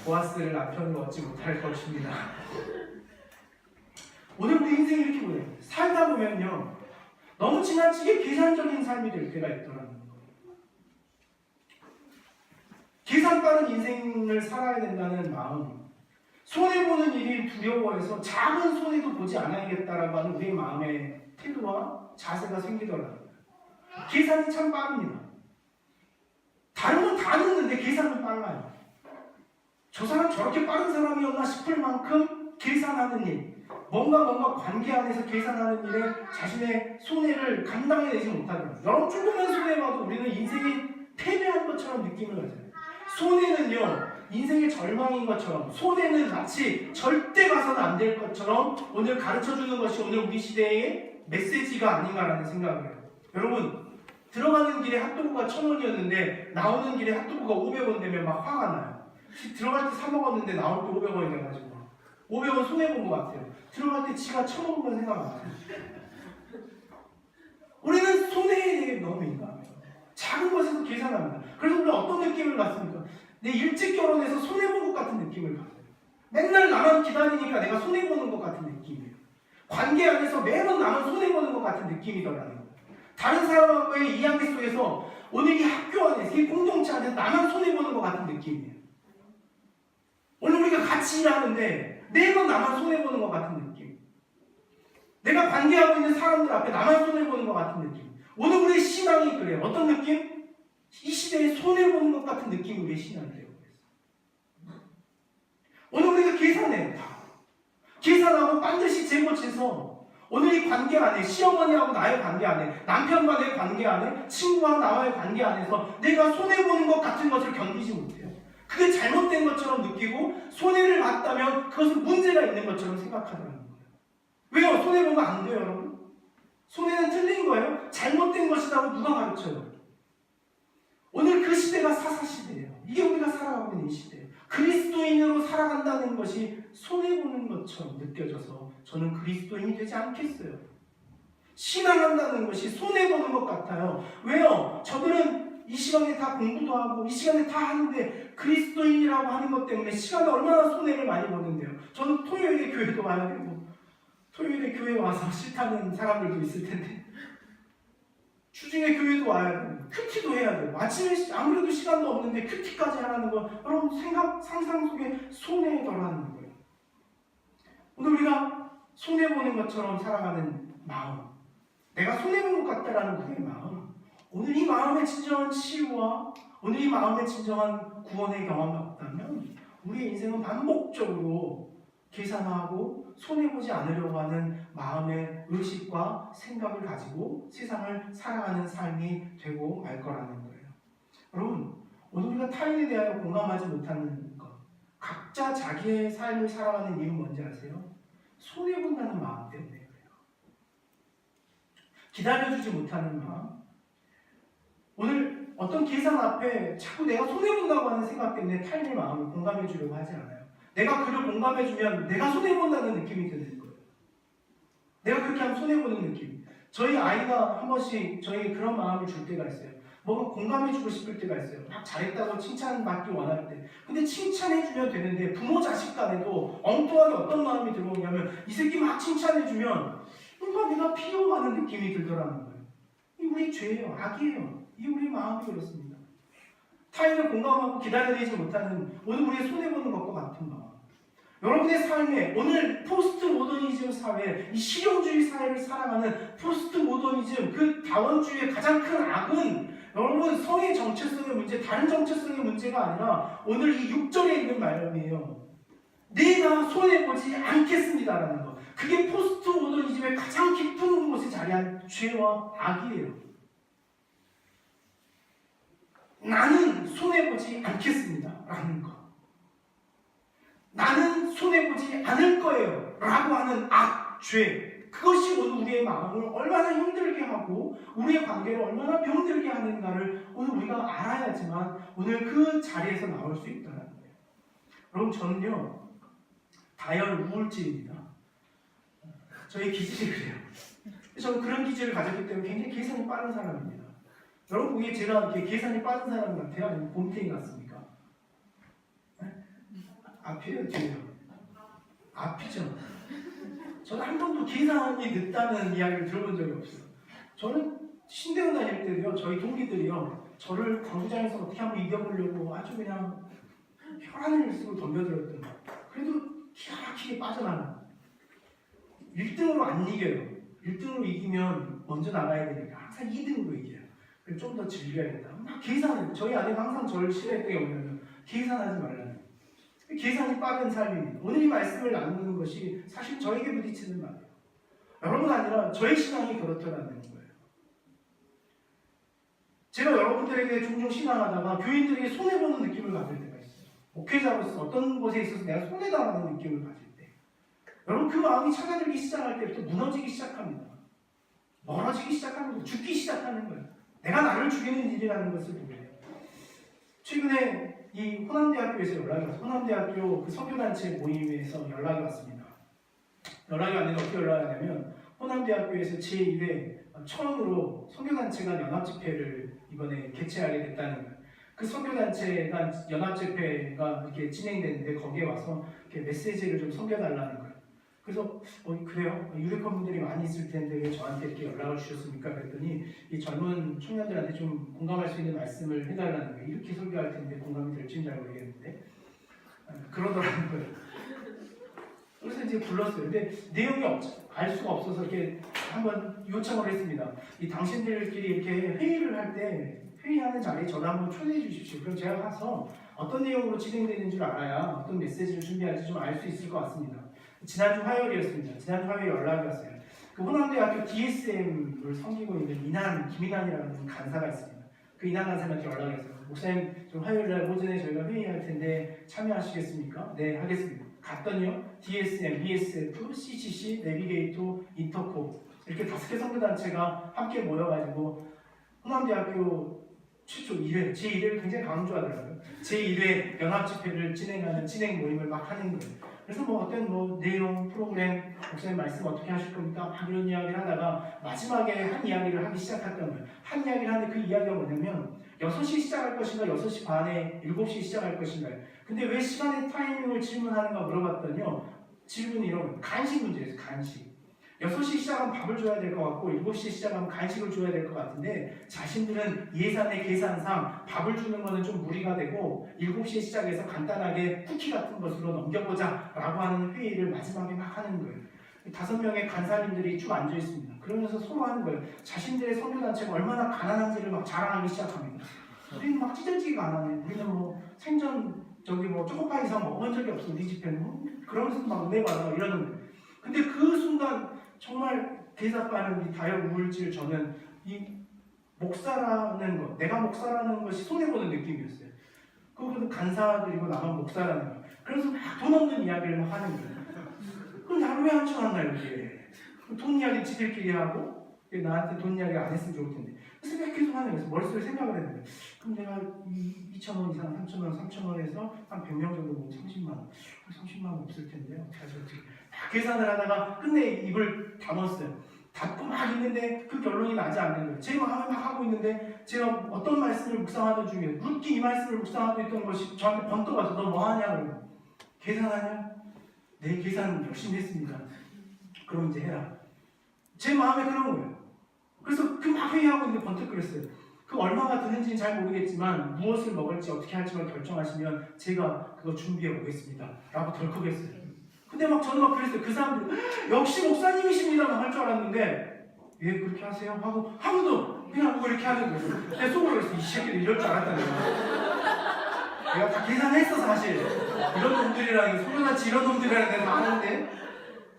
보아스를 남편으로 얻지 못할 것입니다. 오늘 우리 인생이 이렇게 보여요. 살다 보면요, 너무 지나치게 계산적인 삶이 될 때가 있더라는 거예요. 계산 빠른 인생을 살아야 된다는 마음, 손해보는 일이 두려워해서 작은 손해도 보지 않아야겠다라고 하는 우리의 마음의 태도와 자세가 생기더라고요. 계산이 참 빠릅니다. 다른 건 다 늦는데 계산은 빨라요. 저 사람 저렇게 빠른 사람이었나 싶을 만큼 계산하는 일, 뭔가 관계 안에서 계산하는 일에 자신의 손해를 감당해내지 못하더라고요. 여러분, 조금만 손해봐도 우리는 인생이 패배한 것처럼 느낌을 가져요. 손해는요, 인생의 절망인 것처럼, 손해는 마치 절대 가서는 안 될 것처럼 오늘 가르쳐주는 것이 오늘 우리 시대의 메시지가 아닌가라는 생각을 해요. 여러분, 들어가는 길에 핫도그가 1,000원이었는데 나오는 길에 핫도그가 500원 되면 막 화가 나요. 들어갈 때 사 먹었는데 나올 때 500원이 돼가지고 500원 손해본 것 같아요. 들어갈 때 지가 1,000원만 생각나요. 우리는 손해에 대해 너무 민감해요. 작은 것에도 계산합니다. 그래서 우리가 어떤 느낌을 받습니까? 내 일찍 결혼해서 손해본 것 같은 느낌을 받아요. 맨날 나만 기다리니까 내가 손해보는 것 같은 느낌이에요. 관계 안에서 매번 나만 손해보는 것 같은 느낌이더라고요. 다른 사람과의 이야기 속에서 오늘 이 학교 안에서, 이 공동체 안에서 나만 손해보는 것 같은 느낌이에요. 오늘 우리가 같이 일하는데 매번 나만 손해보는 것 같은 느낌. 내가 관계하고 있는 사람들 앞에 나만 손해보는 것 같은 느낌. 오늘 우리의 신앙이 그래요. 어떤 느낌? 이 시대에 손해보는 것 같은 느낌이 우리의 신앙이 되고 있어요. 오늘 우리가 계산해요. 계산하고 반드시 재고치서 오늘 이 관계 안에, 시어머니하고 나의 관계 안에, 남편과 내 관계 안에, 친구와 나와의 관계 안에서 내가 손해보는 것 같은 것을 견디지 못해요. 그게 잘못된 것처럼 느끼고 손해를 봤다면 그것은 문제가 있는 것처럼 생각하더라는 거예요. 왜요? 손해보면 안 돼요, 여러분. 손해는 틀린 거예요. 잘못된 것이라고 누가 가르쳐요? 오늘 그 시대가 사사시대예요. 이게 우리가 살아가고 있는 이 시대예요. 그리스도인으로 살아간다는 것이 손해보는 것처럼 느껴져서 저는 그리스도인이 되지 않겠어요. 신앙한다는 것이 손해보는 것 같아요. 왜요? 저들은 이 시간에 다 공부도 하고 이 시간에 다 하는데 그리스도인이라고 하는 것 때문에 시간에 얼마나 손해를 많이 보는데요. 저는 토요일에 교회도 와야 되고 토요일에 교회 와서 싫다는 사람들도 있을 텐데 주중에 교회도 와야 되고 큐티도 해야 되고 아침에 아무래도 시간도 없는데 큐티까지 하라는 거 여러분 상상 속에 손해더라는 거예요. 오늘 우리가 손해보는 것처럼 살아가는 마음, 내가 손해본 것 같다라는 우리의 마음, 오늘 이 마음의 진정한 치유와 오늘 이 마음의 진정한 구원의 경험이 없다면 우리의 인생은 반복적으로 계산하고 손해보지 않으려고 하는 마음의 의식과 생각을 가지고 세상을 살아가는 삶이 되고 말 거라는 거예요. 여러분, 오늘 우리가 타인에 대하여 공감하지 못하는 것, 각자 자기의 삶을 살아가는 이유는 뭔지 아세요? 손해본다는 마음 때문에 그래요. 기다려주지 못하는 마음, 오늘 어떤 계산 앞에 자꾸 내가 손해본다고 하는 생각 때문에 타인의 마음을 공감해 주려고 하지 않아요. 내가 그를 공감해 주면 내가 손해본다는 느낌이 드는 거예요. 내가 그렇게 하면 손해보는 느낌. 저희 아이가 한 번씩 저에게 그런 마음을 줄 때가 있어요. 뭔가 공감해 주고 싶을 때가 있어요. 막 잘했다고 칭찬받기 원할 때. 근데 칭찬해 주면 되는데 부모 자식 간에도 엉뚱하게 어떤 마음이 들어오냐면 이 새끼 막 칭찬해 주면 뭔가 내가 피해가는 느낌이 들더라는 거예요. 이 우리 죄예요. 악이에요. 이 우리 마음이 그렇습니다. 타인을 공감하고 기다려내지 못하는 오늘 우리의 손해보는 것과 같은 마음. 여러분의 삶에 오늘 포스트 모더니즘 사회, 이 실용주의 사회를 살아가는 포스트 모더니즘, 그 다원주의의 가장 큰 악은 여러분 성의 정체성의 문제, 다른 정체성의 문제가 아니라 오늘 이 6절에 있는 말이에요. 내가 손해보지 않겠습니다라는 것. 그게 포스트 모더니즘의 가장 깊은 곳에 자리한 죄와 악이에요. 나는 손해보지 않겠습니다 라는 것. 나는 손해보지 않을 거예요 라고 하는 악, 죄, 그것이 오늘 우리의 마음을 얼마나 힘들게 하고 우리의 관계를 얼마나 병들게 하는가를 오늘 우리가 알아야지만 오늘 그 자리에서 나올 수 있다는 거예요. 여러분, 저는요 다이얼 우울증입니다. 저희 기질이 그래요. 저는 그런 기질을 가졌기 때문에 굉장히 계산이 빠른 사람입니다. 여러분 보기에 제가 이렇게 계산이 빠른 사람 같아요? 아니면 곰탱이 같습니까? 네? 앞이에요, 뒤에요? 앞이죠. 저는 한 번도 계산이 늦다는 이야기를 들어본 적이 없어요. 저는 신대원 다닐 때도요, 저희 동기들이요, 저를 광주장에서 어떻게 한번 이겨보려고 아주 그냥 혈안을 쓰고 덤벼들었던 거예요. 그래도 기가 막히게 빠져나가요. 1등으로 안 이겨요. 1등으로 이기면 먼저 나가야 되니까 항상 2등으로 이겨요. 그래서 좀 더 즐겨야겠다. 막 계산을, 저희 아내가 항상 저를 싫어했던 게 뭐냐면 계산하지 말라는 거예요. 계산이 빠른 삶입니다. 오늘 이 말씀을 나누는 것이 사실 저에게 부딪히는 말이에요. 여러분 아니라 저의 신앙이 그렇더라는 거예요. 제가 여러분들에게 종종 신앙하다가 교인들에게 손해보는 느낌을 가질 때가 있어요. 목회자로서 어떤 곳에 있어서 내가 손해당하는 느낌을 가질 때, 여러분 그 마음이 찾아들기 시작할 때부터 무너지기 시작합니다. 멀어지기 시작합니다. 죽기 시작하는 거예요. 내가 나를 죽이는 일이라는 것을 보게 돼요. 최근에 이 호남대학교에서 연락이 왔어요. 호남대학교 그 선교단체 모임에서 연락이 왔습니다. 연락이 왔는데 어떻게 연락이 왔냐면 호남대학교에서 제1회 처음으로 선교단체가 연합집회를 이번에 개최하게 됐다는 거예요. 그 선교단체가 연합집회가 이렇게 진행되는데 거기에 와서 이렇게 메시지를 좀 섬겨달라는 거예요. 그래서 그래요? 유력한 분들이 많이 있을 텐데 왜 저한테 이렇게 연락을 주셨습니까? 그랬더니 이 젊은 청년들한테 좀 공감할 수 있는 말씀을 해달라는 거예요. 이렇게 설교할 텐데 공감이 될지는 잘 모르겠는데 그러더라는 거예요. 그래서 이제 불렀어요. 근데 내용이 알 수가 없어서 이렇게 한번 요청을 했습니다. 이 당신들끼리 이렇게 회의를 할 때 회의하는 자리에 저를 한번 초대해 주십시오. 그럼 제가 가서 어떤 내용으로 진행되는 줄 알아야 어떤 메시지를 준비할지 좀 알 수 있을 것 같습니다. 지난주 화요일이었습니다. 지난주 화요일 연락이 왔어요. 그 호남대학교 DSM을 섬기고 있는 김인환이라는 간사가 있습니다. 그 인환 간사한테 연락이 왔어요. 목사님, 좀 화요일날 오전에 저희가 회의할 텐데 참여하시겠습니까? 네, 하겠습니다. 갔더니요, DSM, BSF, CCC, 내비게이터, 인터코 이렇게 5개 선교단체가 함께 모여가지고 호남대학교 최초 1회, 제1회를 굉장히 강조하더라고요. 제1회 연합집회를 진행하는 진행 모임을 막 하는 거예요. 그래서 어떤 내용, 프로그램, 목사님 말씀 어떻게 하실 겁니까? 막 이런 이야기를 하다가 마지막에 한 이야기를 하기 시작했던 거예요. 한 이야기를 하는데 그 이야기가 뭐냐면 6시 시작할 것인가 6시 반에 7시 시작할 것인가요? 근데 왜 시간의 타이밍을 질문하는가 물어봤더니요. 질문이 이런 거예요. 간식 문제예요. 간식. 6시 시작하면 밥을 줘야 될 것 같고 7시 시작하면 간식을 줘야 될 것 같은데 자신들은 예산의 계산상 밥을 주는 것은 좀 무리가 되고 7시에 시작해서 간단하게 쿠키 같은 것으로 넘겨보자 라고 하는 회의를 마지막에 막 하는 거예요. 5명의 간사님들이 쭉 앉아 있습니다. 그러면서 서로 하는 거예요. 자신들의 선교단체가 얼마나 가난한지를 막 자랑하기 시작합니다. 우리는 막 찢어지게 가난해. 우리는 생전 초코파이 이상 먹은 적이 없어. 우리 집에는. 그러면서 막 은혜 받아 이러는 거예요. 근데 그 순간 정말 대사빠는 이 다혈 우울질, 저는 이 목사라는 것, 내가 목사라는 것이 손해보는 느낌이었어요. 그거는 간사들이고 나만 목사라는 거. 그래서 막 돈 없는 이야기를 막 하는 거예요. 그럼 나를 왜 앉혀놨나 이렇게. 돈 이야기 지들끼리 하고 나한테 돈 이야기 안 했으면 좋을 텐데. 생각 계속 하는 거예요. 머릿속에 생각을 했는데 그럼 내가 2,000원 이상, 3,000원, 3,000원에서 한 100명 정도 모으면 30만 원. 30만 원 없을 텐데 어떻게 하지? 다 계산을 하다가 끝내 입을 다물었어요. 닫고 막 있는데 그 결론이 나지 않는 거예요. 제 마음을 막 하고 있는데 제가 어떤 말씀을 묵상하던 중에 묻기 이 말씀을 묵상하고 있던 것이 저한테 번뜩 와서 너 뭐 하냐 그러고 계산하냐? 네, 계산 열심히 했습니다. 그럼 이제 해라. 제 마음에 그런 거예요. 그래서 그 막 회의하고 있는데 번뜩 그랬어요. 그 얼마가 드는지는 잘 모르겠지만 무엇을 먹을지 어떻게 할지만 결정하시면 제가 그거 준비해 보겠습니다. 라고 덜컥 했어요. 근데 저는 막 그랬어요. 그 사람들이 역시 목사님이십니다 할 줄 알았는데 예 그렇게 하세요? 하고 아무도 그냥 뭐 이렇게 하는 거예요. 내 속으로 그랬어. 이 새끼들 이럴 줄 알았다는 거야. 내가 다 계산했어 사실. 이런 놈들이랑 소년아치 이런 놈들이랑 내가 다 아는데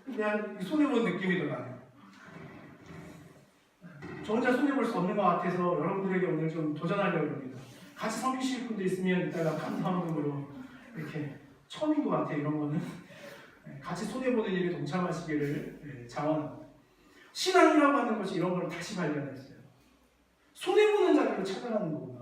그냥 손해본 느낌이 더 나요. 저 혼자 손해볼 수 없는 것 같아서 여러분들에게 오늘 좀 도전하려고 합니다. 같이 섬기실 분들 있으면 이따가 감사함으로 이렇게 처음인 것 같아요. 이런 거는 같이 손해보는 일에 동참하시기를 자원합니다. 신앙이라고 하는 것이 이런 걸 다시 발견했어요. 손해보는 자리로 찾아가는 거구나.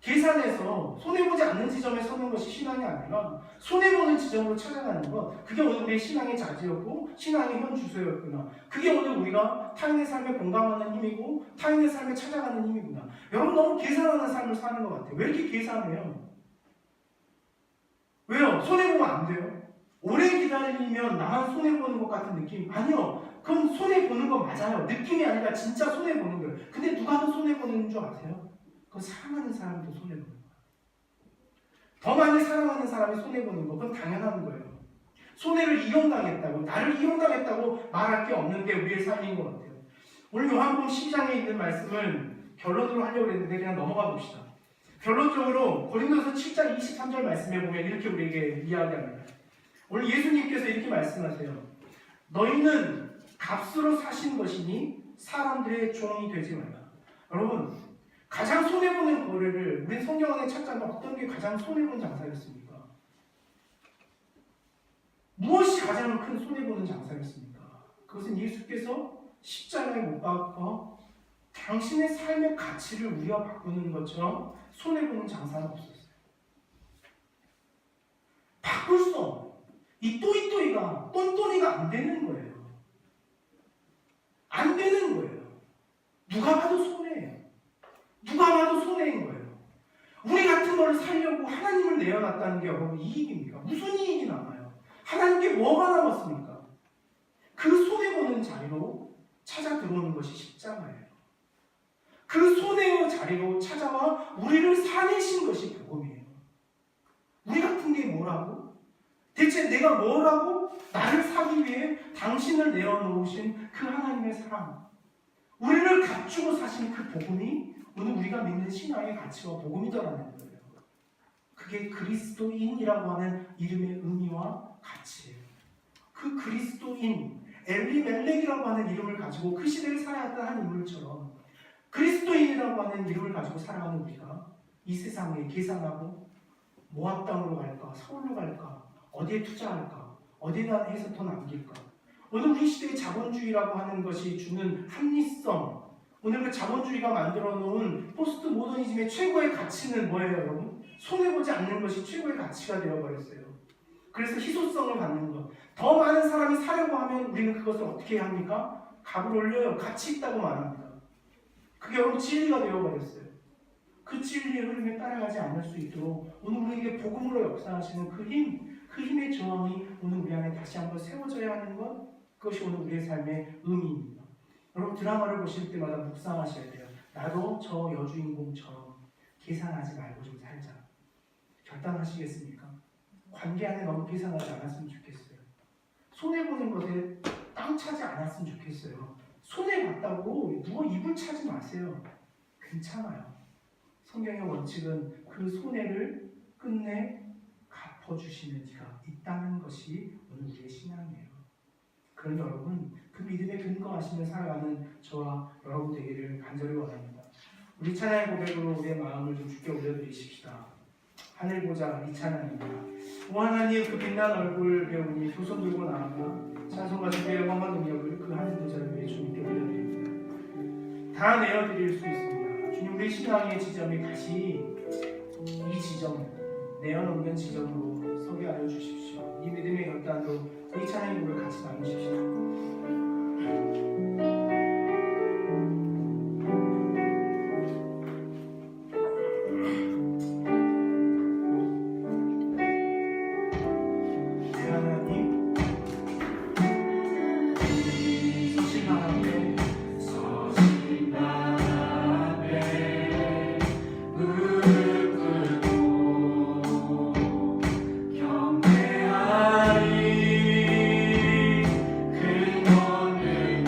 계산해서 손해보지 않는 지점에 서는 것이 신앙이 아니라 손해보는 지점으로 찾아가는 것, 그게 오늘 우리의 신앙의 자질이었고 신앙의 현 주소였구나. 그게 오늘 우리가 타인의 삶에 공감하는 힘이고 타인의 삶에 찾아가는 힘이구나. 여러분 너무 계산하는 삶을 사는 것 같아요. 왜 이렇게 계산해요? 왜요? 손해보면 안 돼요? 오래 기다리면 나만 손해보는 것 같은 느낌? 아니요. 그건 손해보는 거 맞아요. 느낌이 아니라 진짜 손해보는 거예요. 근데 누가 더 손해보는 줄 아세요? 그건 사랑하는 사람도 손해보는 거예요. 더 많이 사랑하는 사람이 손해보는 거, 그건 당연한 거예요. 손해를 이용당했다고, 나를 이용당했다고 말할 게 없는 게 우리의 삶인 것 같아요. 오늘 요한복음 12장에 있는 말씀을 결론으로 하려고 했는데 그냥 넘어가 봅시다. 결론적으로 고린도서 7장 23절 말씀에 보면 이렇게 우리에게 이야기합니다. 오늘 예수님께서 이렇게 말씀하세요. 너희는 값으로 사신 것이니 사람들의 종이 되지 말라. 여러분, 가장 손해보는 거래를 우리 성경 안에 찾자면 어떤 게 가장 손해보는 장사였습니까? 무엇이 가장 큰 손해보는 장사였습니까? 그것은 예수께서 십자가에 못 박아 당신의 삶의 가치를 우리와 바꾸는 것처럼 손해보는 장사는 없었어요. 바꿀 수 없는 이 또이또이가 똔똔이가 안 되는 거예요. 안 되는 거예요. 누가 봐도 손해예요. 누가 봐도 손해인 거예요. 우리 같은 거를 살려고 하나님을 내어놨다는 게 여러분 이익입니까? 무슨 이익이 남아요? 하나님께 뭐가 남았습니까? 그 손해보는 자리로 찾아 들어오는 것이 십자가예요. 그 손해의 자리로 찾아와 우리를 사내신 것이 복음이에요. 우리 같은 게 뭐라고? 대체 내가 뭐라고? 나를 사기 위해 당신을 내어놓으신 그 하나님의 사랑, 우리를 갖추고 사신 그 복음이 오늘 우리가 믿는 신앙의 가치와 복음이더라는 거예요. 그게 그리스도인이라고 하는 이름의 의미와 가치예요. 그 그리스도인, 엘리멜렉이라고 하는 이름을 가지고 그 시대를 살아왔던 한 인물처럼 그리스도인이라고 하는 이름을 가지고 살아가는 우리가 이 세상에 계산하고 모압 땅으로 갈까, 서울로 갈까, 어디에 투자할까, 어디에다 해서 더 남길까. 오늘 우리 시대의 자본주의라고 하는 것이 주는 합리성, 오늘 그 자본주의가 만들어 놓은 포스트 모더니즘의 최고의 가치는 뭐예요, 여러분? 손해보지 않는 것이 최고의 가치가 되어버렸어요. 그래서 희소성을 갖는 것. 더 많은 사람이 사려고 하면 우리는 그것을 어떻게 합니까? 값을 올려요. 가치 있다고 말합니다. 그게 여러분 진리가 되어버렸어요. 그 진리의 흐름에 따라가지 않을 수 있도록 오늘 우리에게 복음으로 역사하시는 그 힘, 그 힘의 저항이 오늘 우리 안에 다시 한번 세워져야 하는 것, 그것이 오늘 우리의 삶의 의미입니다. 여러분 드라마를 보실 때마다 묵상하셔야 돼요. 나도 저 여주인공처럼 계산하지 말고 좀 살자. 결단하시겠습니까? 관계 안에 너무 계산하지 않았으면 좋겠어요. 손해보는 것에 땅 차지 않았으면 좋겠어요. 손해봤다고 누워 이불 차지 마세요. 괜찮아요. 성경의 원칙은 그 손해를 끝내 갚아주시는 이가 있다는 것이 오늘 우리의 신앙이에요. 그런 여러분, 그 믿음에 근거하시며 살아가는 저와 여러분 되기를 간절히 원합니다. 우리 찬양의 고백으로 우리의 마음을 좀 주께 올려드리십시다. 하늘 보자 이 찬양입니다. 오 하나님, 그 빛난 얼굴 배우니 두 손 들고 나아가 찬송과 주의 영광과 능력을 그 하늘 보자를 위해 주님께 올려드립니다. 다 내어드릴 수 있습니다. 주님, 우리 신앙의 지점이 다시 이 지점, 내어놓는 지점으로 서게 하여 주십시오. 이 믿음의 결단으로 이 찬양의 곡을 같이 나누십시오. 경배하리 그 너는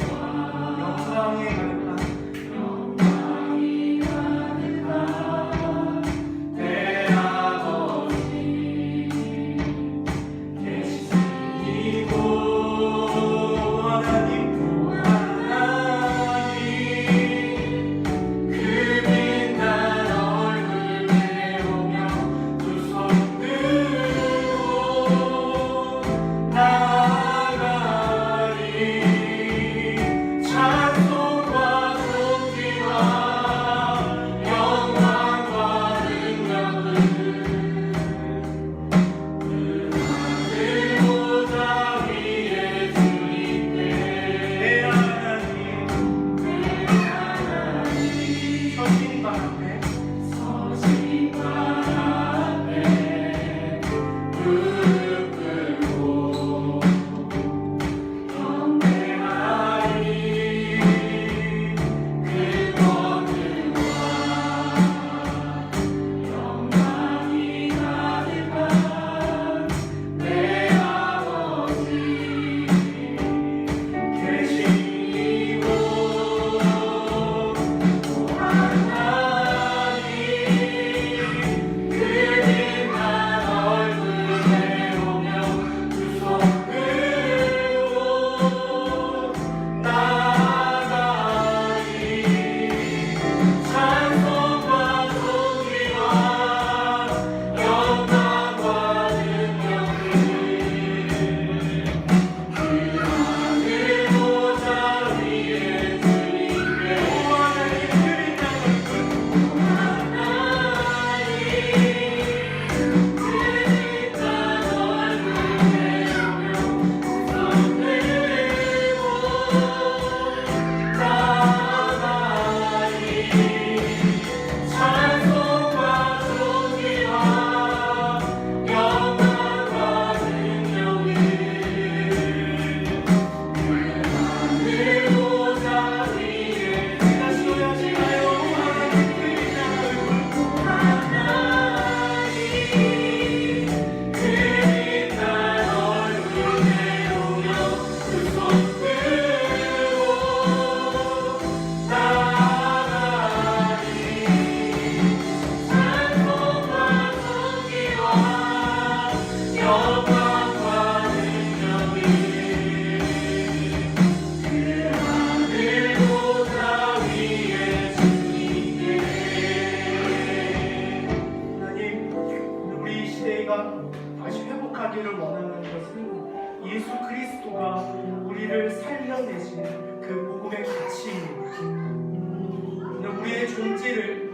존재를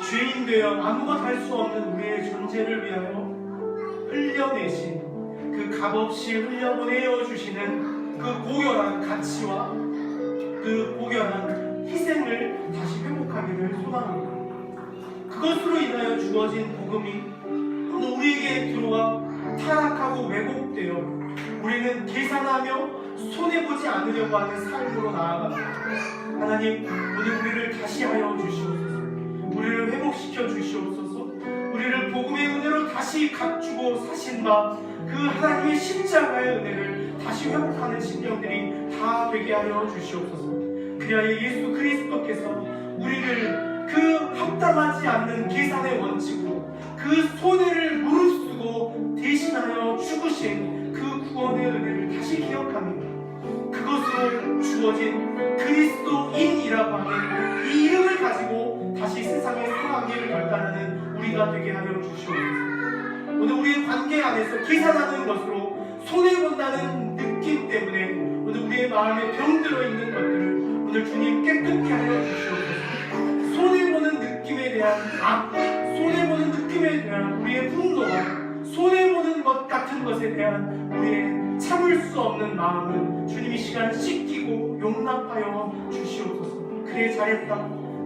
죄인 되어 아무것도 할 수 없는 우리의 존재를 위하여 흘려내신 그 값없이 흘려보내어 주시는 그 고결한 가치와 그 고결한 희생을 다시 회복하기를 소망합니다. 그것으로 인하여 주어진 복음이 오늘 우리에게 들어와 타락하고 왜곡되어 우리는 계산하며 손해보지 않으려고 하는 삶으로 나아갑니다. 하나님, 오늘 우리를 다시 하여 주시옵소서. 우리를 회복시켜 주시옵소서. 우리를 복음의 은혜로 다시 갖추고 사신 바 그 하나님의 십자가의 은혜를 다시 회복하는 심령들이 다 되게 하여 주시옵소서. 그리하여 예수 그리스도께서 우리를 그 합당하지 않는 계산의 원칙으로 그 손해를 무릅쓰고 대신하여 죽으신 그 구원의 은혜를 다시 기억합니다. 그것으로 주어진 그리스도인이라고 하는 이 이름을 가지고 다시 세상의 선한 일을 결단하는 우리가 되게 하여 주시옵소서. 오늘 우리의 관계 안에서 계산하는 것으로 손해본다는 느낌 때문에 오늘 우리의 마음에 병들어 있는 것들을 오늘 주님 깨끗게 하여 주시옵소서. 손해보는 느낌에 대한 악, 손해보는 느낌에 대한 우리의 분노와 손해보는 것 같은 것에 대한 우리의 참을 수 없는 마음을 주님 이 시간 씻기고 용납하여 주시옵소서. 그래 잘했다.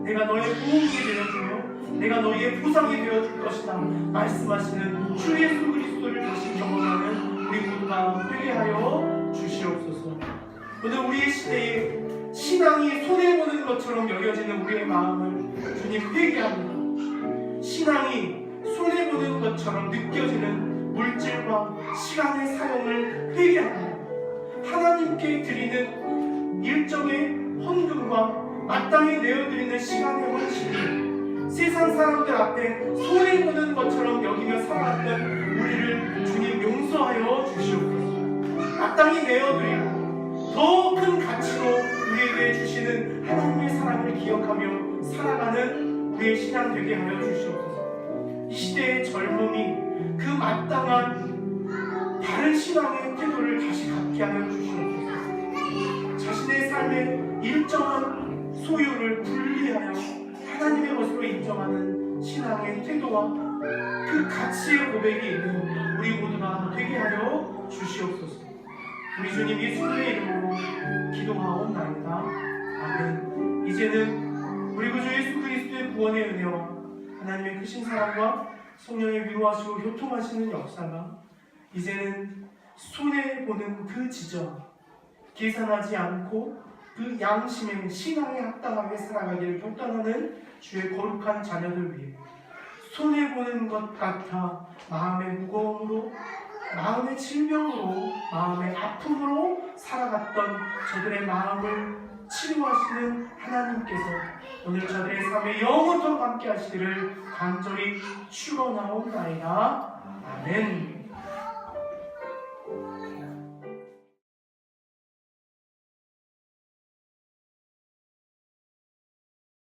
내가 너의 보응이 되어주며 내가 너희의 보상이 되어줄 것이다 말씀하시는 주 예수 그리스도를 다시 경험하는 우리 모두가 되게 하여 주시옵소서. 오늘 우리의 시대에 신앙이 손해보는 것처럼 여겨지는 우리의 마음을 주님 회개합니다. 신앙이 손해보는 것처럼 느껴지는 물질과 시간의 사용을 회개합니다. 하나님께 드리는 일정의 헌금과 마땅히 내어드리는 시간의 헌신이 세상 사람들 앞에 손해보는 것처럼 여기며 살았던 우리를 주님 용서하여 주시옵소서. 마땅히 내어드리고 더 큰 가치로 우리에게 주시는 하나님의 사랑을 기억하며 살아가는 우리의 신앙 되게 하여 주시옵소서. 이 시대의 젊음이 그 마땅한 다른 신앙의 태도를 다시 갖게 하여 주시옵소서. 자신의 삶의 일정한 소유를 분리하여 하나님의 것으로 인정하는 신앙의 태도와 그 가치의 고백이 있는 우리 모두가 되게 하여 주시옵소서. 우리 주님 예수님의 이름으로 기도하옵나이다. 아멘. 이제는 우리 구주 예수 그리스도의 구원의 은혜와 하나님의 크신 사랑과 성령의 위로하시고 교통하시는 역사가 이제는 손해보는 그 지점, 계산하지 않고 그 양심의 신앙에 합당하게 살아가기를 결단하는 주의 거룩한 자녀들 위해 손해보는 것 같아 마음의 무거움으로, 마음의 질병으로, 마음의 아픔으로 살아갔던 저들의 마음을 치료하시는 하나님께서 오늘 저들의 삶에 영원토록 함께 하시기를 간절히 축원하옵나이다. 아멘.